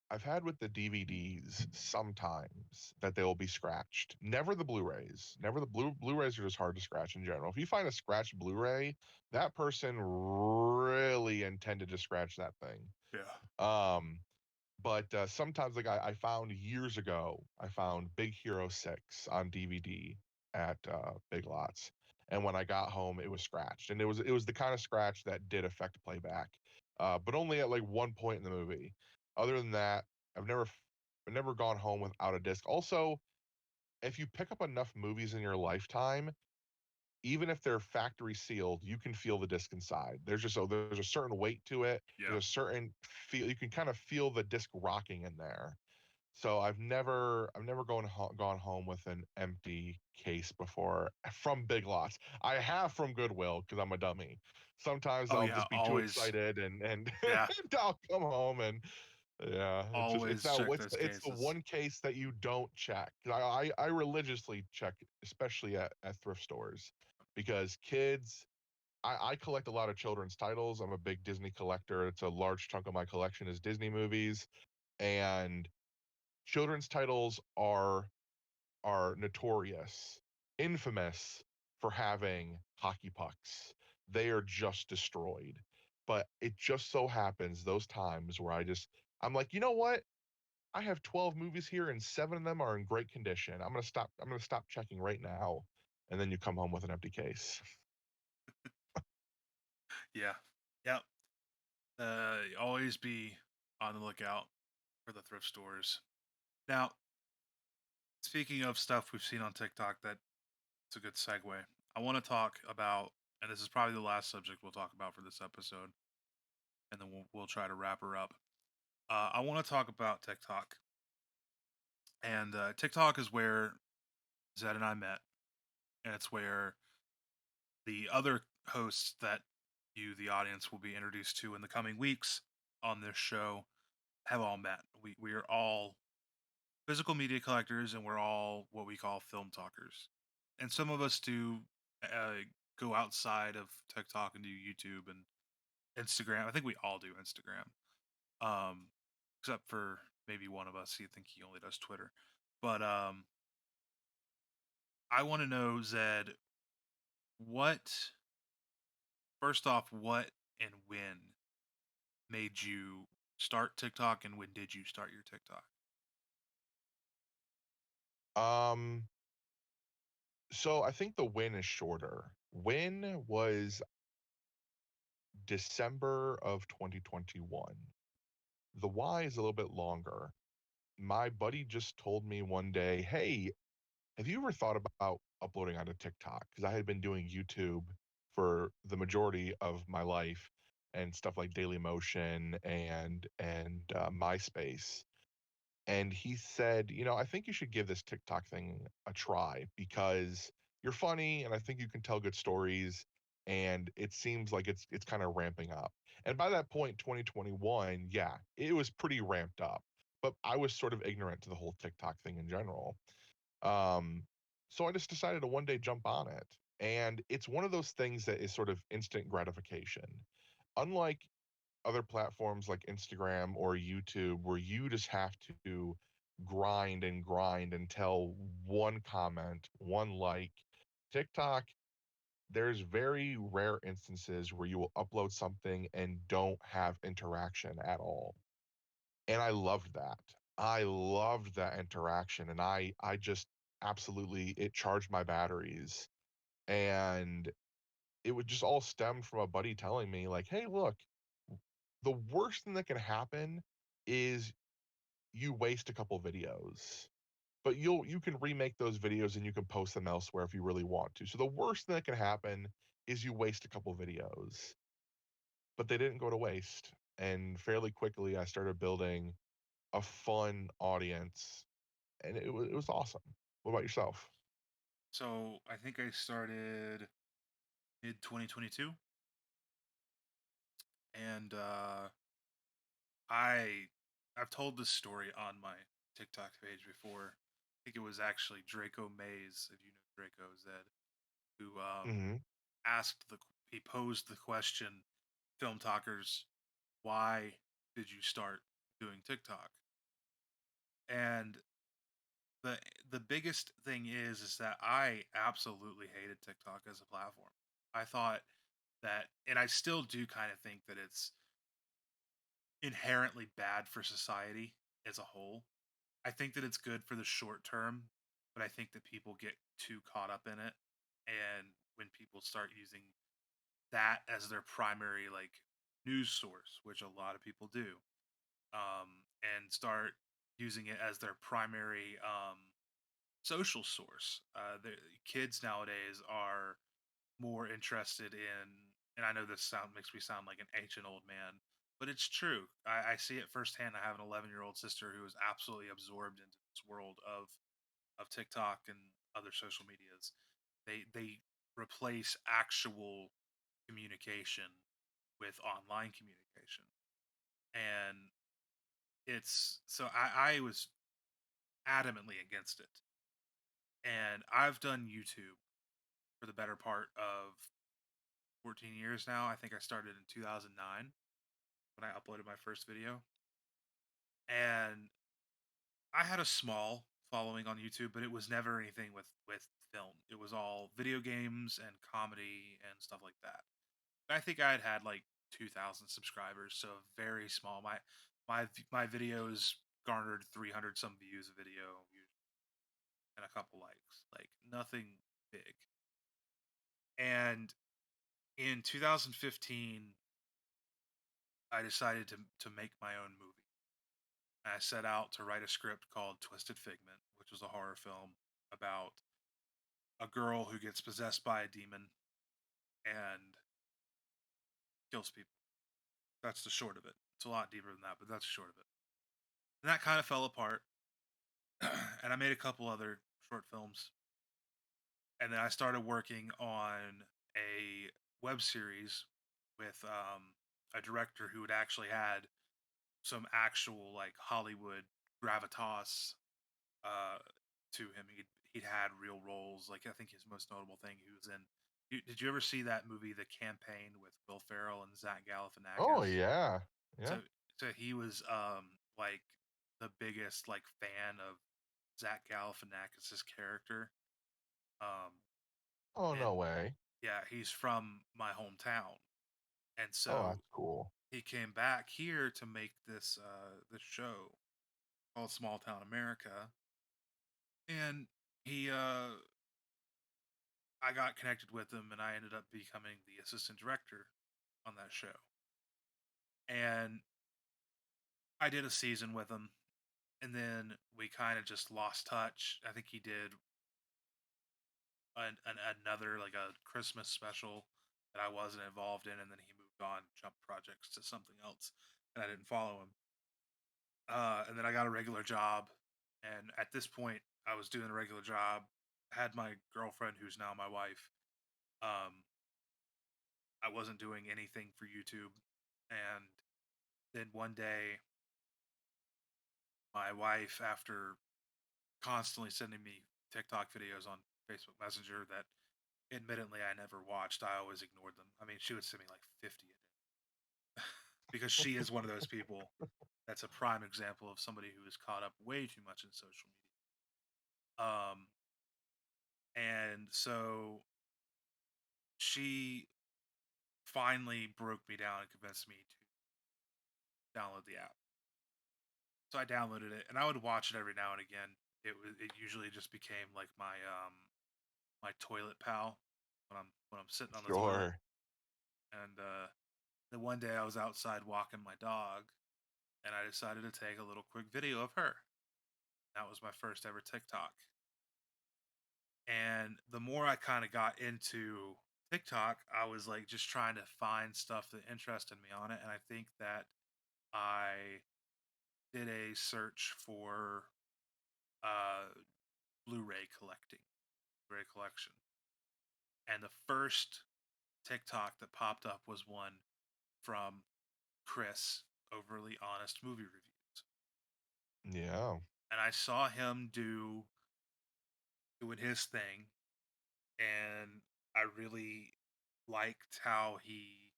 I've had with the DVDs sometimes that they will be scratched. Never the Blu-rays. Never the Blu-rays are just hard to scratch in general. If you find a scratched Blu-ray, that person really intended to scratch that thing. Yeah. Um, but sometimes, like I found years ago, I found Big Hero 6 on DVD at Big Lots. And when I got home, it was scratched. And it was the kind of scratch that did affect playback. But only at like one point in the movie. Other than that, I've never I've never gone home without a disc. Also, if you pick up enough movies in your lifetime, even if they're factory sealed, you can feel the disc inside. There's a certain weight to it. Yeah. There's a certain feel. You can kind of feel the disc rocking in there. So I've never gone home with an empty case before from Big Lots. I have from Goodwill because I'm a dummy. Sometimes Oh I'll yeah. just be too Always. excited and Yeah. I'll come home and yeah, Always check those it's the cases. one case that you don't check. I religiously check, especially at thrift stores, because kids. I collect a lot of children's titles. I'm a big Disney collector. It's a large chunk of my collection is Disney movies, and children's titles are notorious, infamous for having hockey pucks. They are just destroyed. But it just so happens those times where I'm like, you know what? I have 12 movies here and seven of them are in great condition. I'm gonna stop checking right now. And then you come home with an empty case. Yeah. Yep. Always be on the lookout for the thrift stores. Now, speaking of stuff we've seen on TikTok, that's a good segue. I want to talk about, and this is probably the last subject we'll talk about for this episode, and then we'll try to wrap her up. I want to talk about TikTok, and TikTok is where Zed and I met, and it's where the other hosts that you, the audience, will be introduced to in the coming weeks on this show have all met. We are all physical media collectors, and we're all what we call film talkers. And some of us do uh, go outside of TikTok and do YouTube and Instagram. I think we all do Instagram, um, except for maybe one of us. You think he only does Twitter, but I want to know, Zed, what first off, what and when made you start TikTok, and when did you start your TikTok? Um, so I think the win is shorter. Win was December of 2021. The why is a little bit longer. My buddy just told me one day, "Hey, have you ever thought about uploading onto TikTok?" Because I had been doing YouTube for the majority of my life and stuff like Daily Motion and MySpace. And he said, I think you should give this TikTok thing a try because you're funny and I think you can tell good stories and it seems like it's kind of ramping up." And by that point, 2021, yeah, it was pretty ramped up. But I was sort of ignorant to the whole TikTok thing in general. Um, so I just decided to one day jump on it. And it's one of those things that is sort of instant gratification. Unlike other platforms like Instagram or YouTube, where you just have to grind until one comment, one like. TikTok, there's very rare instances where you will upload something and don't have interaction at all. And I loved that. I loved that interaction and I just absolutely it charged my batteries. And it would just all stem from a buddy telling me like, "Hey, look, the worst thing that can happen is you waste a couple videos, but you can remake those videos and you can post them elsewhere if you really want to. So the worst thing that can happen is you waste a couple videos." But they didn't go to waste. And fairly quickly I started building a fun audience and it was awesome. What about yourself? So I think I started mid 2022, and I I've told this story on my TikTok page before. I think it was actually Draco Mays, if you know Draco Zed, who Hmm. asked the he posed the question, film talkers, why did you start doing TikTok? And the the biggest thing is that I absolutely hated TikTok as a platform. I thought that, and I still do kind of think that it's inherently bad for society as a whole. I think that it's good for the short term, but I think that people get too caught up in it. And when people start using that as their primary like news source, which a lot of people do, and start using it as their primary social source. The kids nowadays are more interested in, and I know this sound makes me sound like an ancient old man, but it's true. I see it firsthand. I have an 11-year-old sister who is absolutely absorbed into this world of TikTok and other social medias. They replace actual communication with online communication, and it's so I was adamantly against it, and I've done YouTube for the better part of 14 years now. I think I started in 2009 when I uploaded my first video. And I had a small following on YouTube, but it was never anything with film. It was all video games and comedy and stuff like that. I think I had like 2,000 subscribers, so very small. My videos garnered 300 some views a video and a couple likes, like nothing big. And in 2015, I decided to make my own movie. I set out to write a script called Twisted Figment, which was a horror film about a girl who gets possessed by a demon and kills people. That's the short of it. It's a lot deeper than that, but that's the short of it. And that kind of fell apart. And I made a couple other short films. And then I started working on a web series with a director who had actually had some actual like Hollywood gravitas uh, to him. He'd had real roles. Like I think his most notable thing he was in. Did you ever see that movie, The Campaign, with Will Ferrell and Zach Oh Galifianakis? yeah, yeah. So so he was like the biggest like fan of Zach Galifianakis's character. Um, Oh no and way. yeah, he's from my hometown, and Oh, so that's cool. he came back here to make this show called Small Town America, and he I got connected with him and I ended up becoming the assistant director on that show. And I did a season with him and then we kind of just lost touch. I think he did another like a Christmas special that I wasn't involved in, and then he moved on, jumped projects to something else, and I didn't follow him. And then I got a regular job, and at this point, I was doing a regular job. Had my girlfriend, who's now my wife. Um, I wasn't doing anything for YouTube, and then one day, my wife, after constantly sending me TikTok videos on Facebook Messenger that admittedly I never watched, I always ignored them. I mean, she would send me like 50 a day because she is one of those people that's a prime example of somebody who is caught up way too much in social media. Um, and so she finally broke me down and convinced me to download the app. So I downloaded it and I would watch it every now and again. It usually just became like my toilet pal when I'm sitting on the toilet. Sure. And then one day I was outside walking my dog, and I decided to take a little quick video of her. That was my first ever TikTok. And the more I kind of got into TikTok, I was like just trying to find stuff that interested me on it. And I think that I did a search for uh, Blu-ray collecting, Blu-ray collection, and the first TikTok that popped up was one from Chris. overly honest movie reviews. Yeah. And I saw him doing his thing, and I really liked how he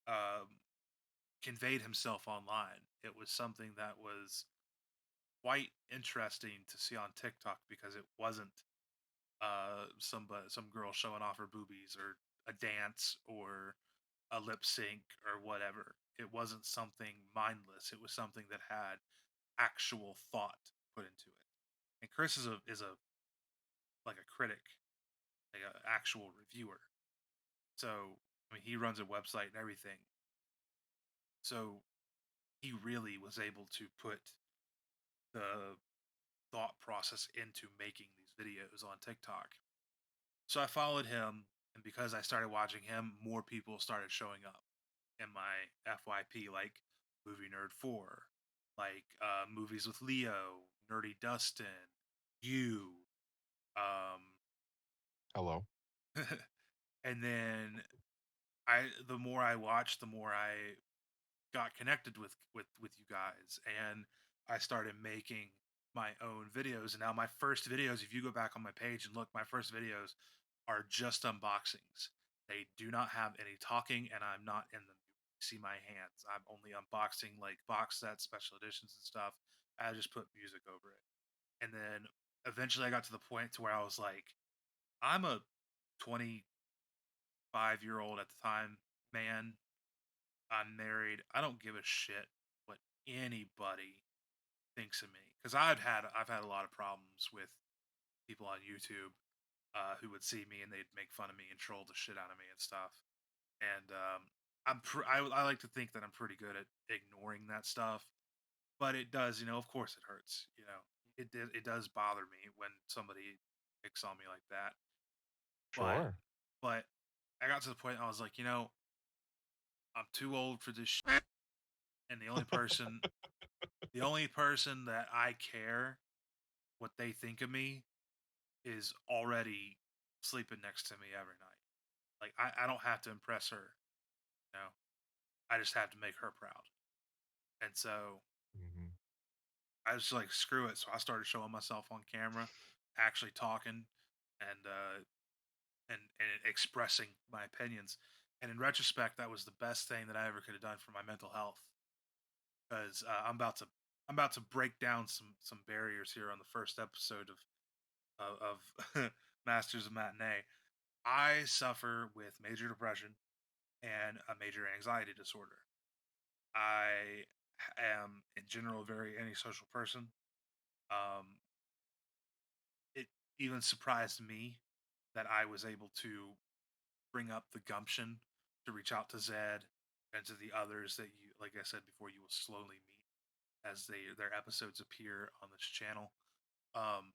um, conveyed himself online. It was something that was quite interesting to see on TikTok because it wasn't some girl showing off her boobies or a dance or a lip sync or whatever. It wasn't something mindless. It was something that had actual thought put into it. And Chris is a like a critic, like an actual reviewer. So I mean, he runs a website and everything. So he really was able to put the thought process into making these videos on TikTok. So I followed him, and because I started watching him, more people started showing up in my FYP, like Movie Nerd 4, like movies with Leo, Nerdy Dustin, you, um, Hello. and then the more I watched, the more I got connected with you guys, and I started making my own videos. And now my first videos, if you go back on my page and look, my first videos are just unboxings. They do not have any talking, and I'm not in them. You see my hands. I'm only unboxing like box sets, special editions, and stuff. I just put music over it, and then eventually I got to the point to where I was like, I'm a 25-year-old at the time man. I'm married. I don't give a shit what anybody thinks of me because I've had a lot of problems with people on YouTube who would see me and they'd make fun of me and troll the shit out of me and stuff. And I like to think that I'm pretty good at ignoring that stuff, but it does, of course it hurts. It does bother me when somebody picks on me like that. But Sure. but I got to the point I was like, I'm too old for this shit, and the only person that I care what they think of me is already sleeping next to me every night. Like I don't have to impress her, you know. I just have to make her proud. And so Mhm. I was like, screw it. So I started showing myself on camera, actually talking and and expressing my opinions. And in retrospect, that was the best thing that I ever could have done for my mental health because I'm about to break down some barriers here on the first episode of Masters of Matinee. I suffer with major depression and a major anxiety disorder. I am, in general, a very antisocial person. Um, it even surprised me that I was able to bring up the gumption to reach out to Zed and to the others that you, like I said before, you will slowly meet as their episodes appear on this channel. Um,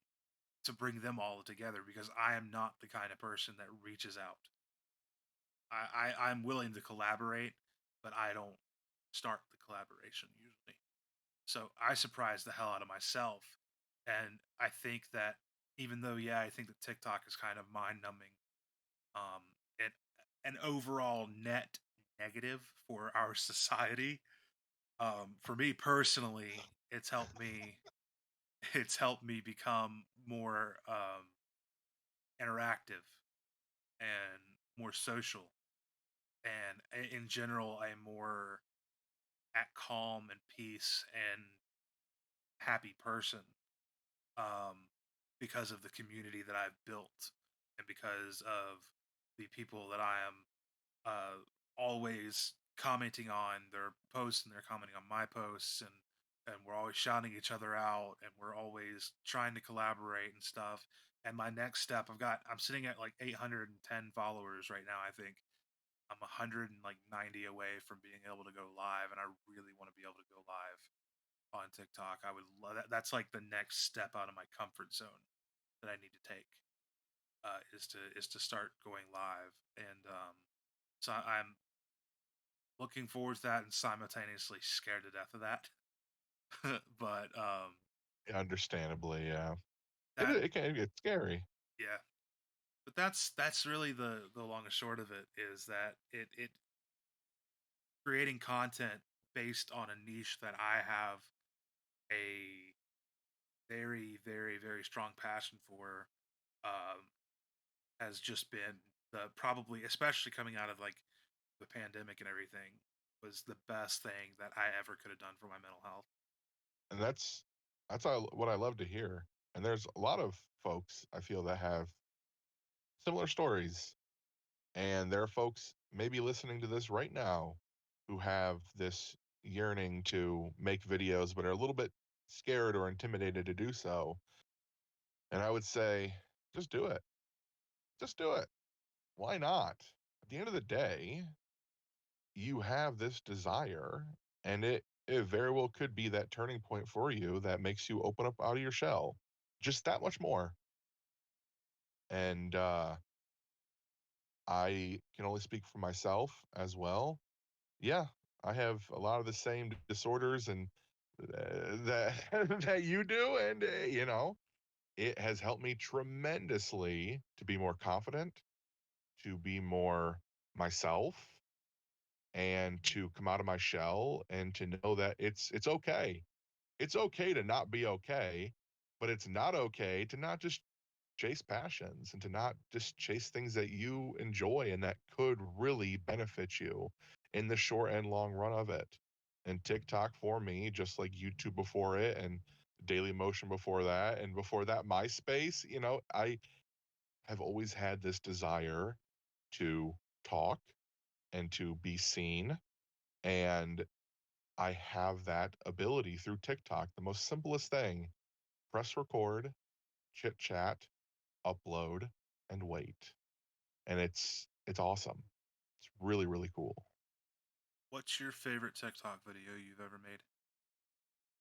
to bring them all together because I am not the kind of person that reaches out. I'm willing to collaborate, but I don't start the collaboration usually. So I surprised the hell out of myself. And I think that even though, yeah, I think that TikTok is kind of mind numbing, and an overall net negative for our society. For me personally, it's helped me become more interactive and more social, and in general, I'm more at calm and peace and happy person, um, because of the community that I've built and because of the people that I am uh, always commenting on their posts and they're commenting on my posts, and we're always shouting each other out and we're always trying to collaborate and stuff. And my next step, I'm sitting at like 810 followers right now. I think I'm 190 away from being able to go live, and I really want to be able to go live on TikTok. I would love that. That's like the next step out of my comfort zone that I need to take, is to start going live, and so I'm looking forward to that and simultaneously scared to death of that. But Understandably, yeah. It that it can get scary. yeah, but that's really the long and short of it is that it creating content based on a niche that I have a very, very, very strong passion for, um, has just been the probably, especially coming out of like the pandemic and everything, was the best thing that I ever could have done for my mental health. And what I love to hear. And there's a lot of folks I feel that have similar stories. And there are folks maybe listening to this right now who have this yearning to make videos, but are a little bit scared or intimidated to do so. And I would say, just do it. Just do it. Why not? At the end of the day, you have this desire, and it very well could be that turning point for you that makes you open up out of your shell just that much more. And I can only speak for myself as well. Yeah, I have a lot of the same disorders and that that you do, and it has helped me tremendously to be more confident, to be more myself, and to come out of my shell, and to know that it's okay. It's okay to not be okay, but it's not okay to not just chase passions and to not just chase things that you enjoy and that could really benefit you in the short and long run of it. And TikTok for me, just like YouTube before it and Daily Motion before that, and before that, MySpace, I have always had this desire to talk and to be seen. And I have that ability through TikTok. The most simplest thing: press record, chit chat, upload, and wait. And it's awesome. It's really, really cool. What's your favorite TikTok video you've ever made?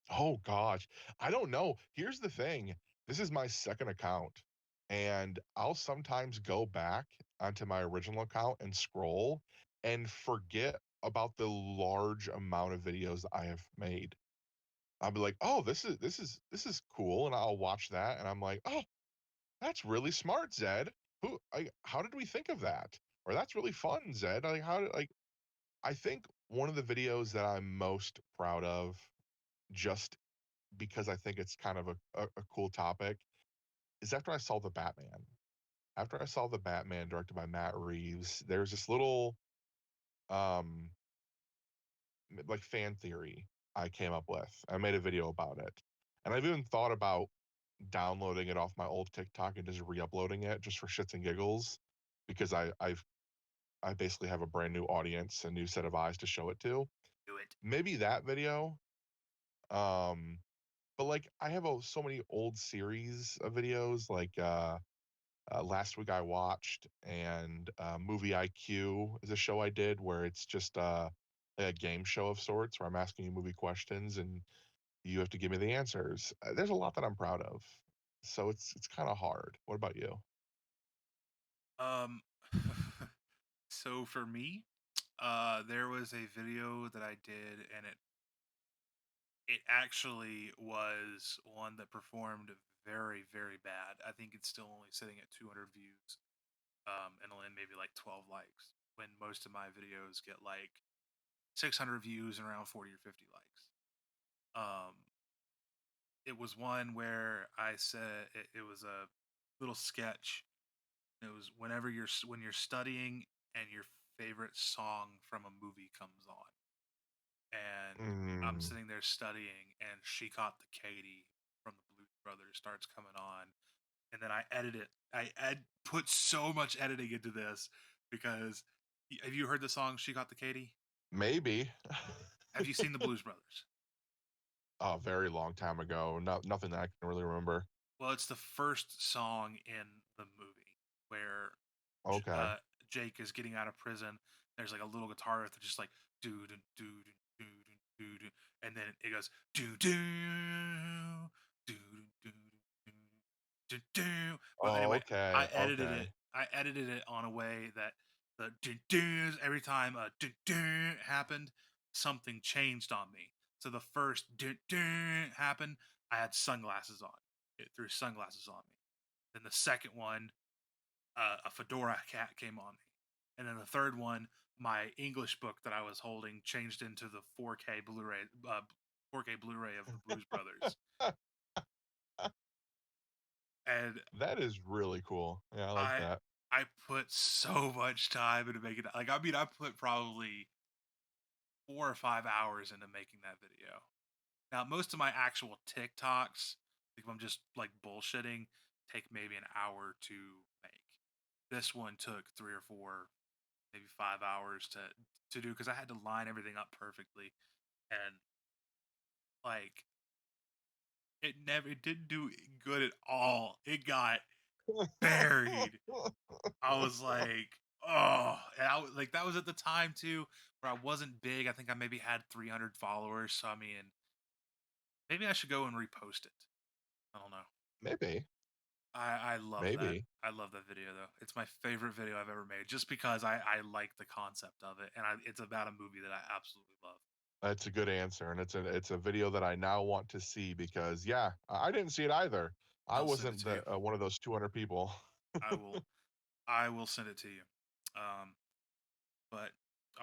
Oh gosh. I don't know. Here's the thing. This is my second account. And I'll sometimes go back onto my original account and scroll and forget about the large amount of videos I have made. I'll be like, "Oh, this is cool." And I'll watch that and I'm like, "Oh, that's really smart, Zed. How did we think of that?" Or "That's really fun, Zed." Like how did like I think one of the videos that I'm most proud of, just because I think it's kind of a cool topic, is after I saw the Batman. After I saw the Batman directed by Matt Reeves, there's this little um like fan theory I came up with. I made a video about it. And I've even thought about downloading it off my old TikTok and just re-uploading it just for shits and giggles, because I basically have a brand new audience, a new set of eyes to show it to. Do it. Maybe that video. Um, but like I have so many old series of videos, like last week I watched, and Movie IQ is a show I did where it's just a game show of sorts where I'm asking you movie questions and you have to give me the answers. There's a lot that I'm proud of, so it's kind of hard. What about you? Um, so for me, there was a video that I did, and it actually was one that performed very, very bad. I think it's still only sitting at 200 views, and only maybe like 12 likes. When most of my videos get like 600 views and around 40 or 50 likes. Um, it was one where I said it was a little sketch. It was when you're studying and your favorite song from a movie comes on, and I'm Mm, sitting there studying, and "She Caught the Katy" from the Blues Brothers starts coming on, and then I edit it. Put so much editing into this because have you heard the song "She Caught the Katy"? maybe. Have you seen the Blues Brothers? A very long time ago. Nothing that I can really remember. Well, it's the first song in the movie where J- Okay. uh, Jake is getting out of prison. There's like a little guitar riff that's just like do do do do do do, and then it goes do do do do do do. Well, Oh, anyway, okay. Okay. I edited it on a way that the do do's every time a do do happened, something changed on me. So the first do do happened, I had sunglasses on. It threw sunglasses on me. Then the second one, a fedora cat came on me, and then the third one, my English book that I was holding changed into the 4K Blu-ray, 4K Blu-ray of the Blues Brothers, and That is really cool. Yeah, I like I that. I put so much time into making that. Like, I mean, I put probably 4 or 5 hours into making that video. Now, most of my actual TikToks, like if I'm just like bullshitting, take maybe an hour to make. This one took 3 or 4, maybe 5 hours to do because I had to line everything up perfectly, and like it didn't do good at all. It got buried. I was like, oh, and like that was at the time too where I wasn't big. I think I maybe had 300 followers. So I mean, maybe I should go and repost it. I don't know. Maybe, I love that. maybe. I love that video though. It's my favorite video I've ever made, just because I like the concept of it, and it's about a movie that I absolutely love. That's a good answer, and it's a video that I now want to see because, yeah, I didn't see it either. I I'll send it wasn't to you. the one of those 200 people. I will I will send it to you. Um, but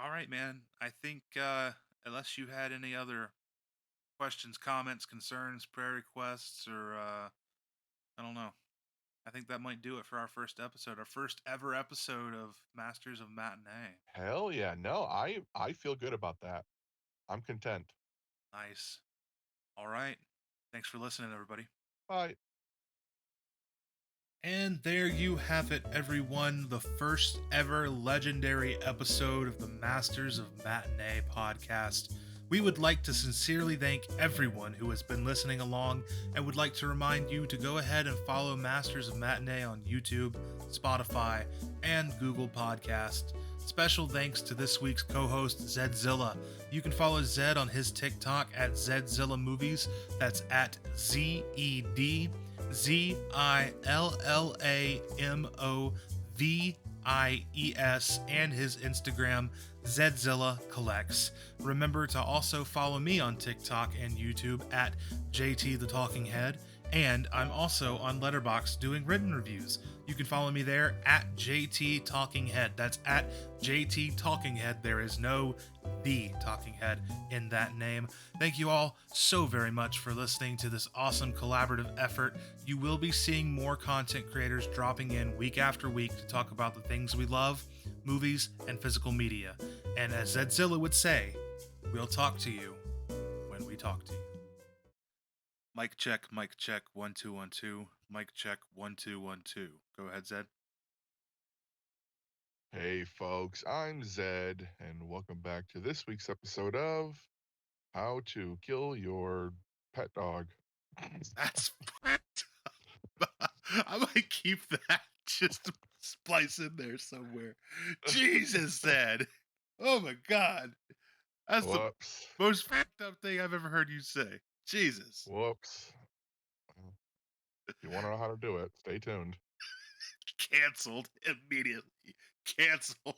all right, man. I think unless you had any other questions, comments, concerns, prayer requests, or I don't know. I think that might do it for our first episode, our first ever episode of Masters of Matinee. Hell yeah. No, I feel good about that. I'm content. Nice. All right. Thanks for listening, everybody. Bye. And there you have it, everyone. The first ever legendary episode of the Masters of Matinee podcast. We would like to sincerely thank everyone who has been listening along and would like to remind you to go ahead and follow Masters of Matinee on YouTube, Spotify, and Google Podcast. Special thanks to this week's co-host, Zedzilla. You can follow Zed on his TikTok at zedzillamovies. That's at ZEDZILLAMOVIES, and his Instagram, Zedzilla Collects. Remember to also follow me on TikTok and YouTube at JT the Talking Head, and I'm also on Letterboxd doing written reviews. You can follow me there at JT Talking Head. That's at JT Talking Head. There is no the Talking Head in that name. Thank you all so very much for listening to this awesome collaborative effort. You will be seeing more content creators dropping in week after week to talk about the things we love, movies, and physical media. And as Zedzilla would say, we'll talk to you when we talk to you. Mic check, 1 2 1 2. Mic check, 1 2 1 2. Go ahead, Zed. Hey folks, I'm Zed, and welcome back to this week's episode of How to Kill Your Pet Dog. That's I might keep that just to splice in there somewhere. Jesus, Zed. Oh my God. That's the Whoops. most fucked up thing I've ever heard you say. Jesus. Whoops. If you want to know how to do it, stay tuned. Canceled immediately. Canceled.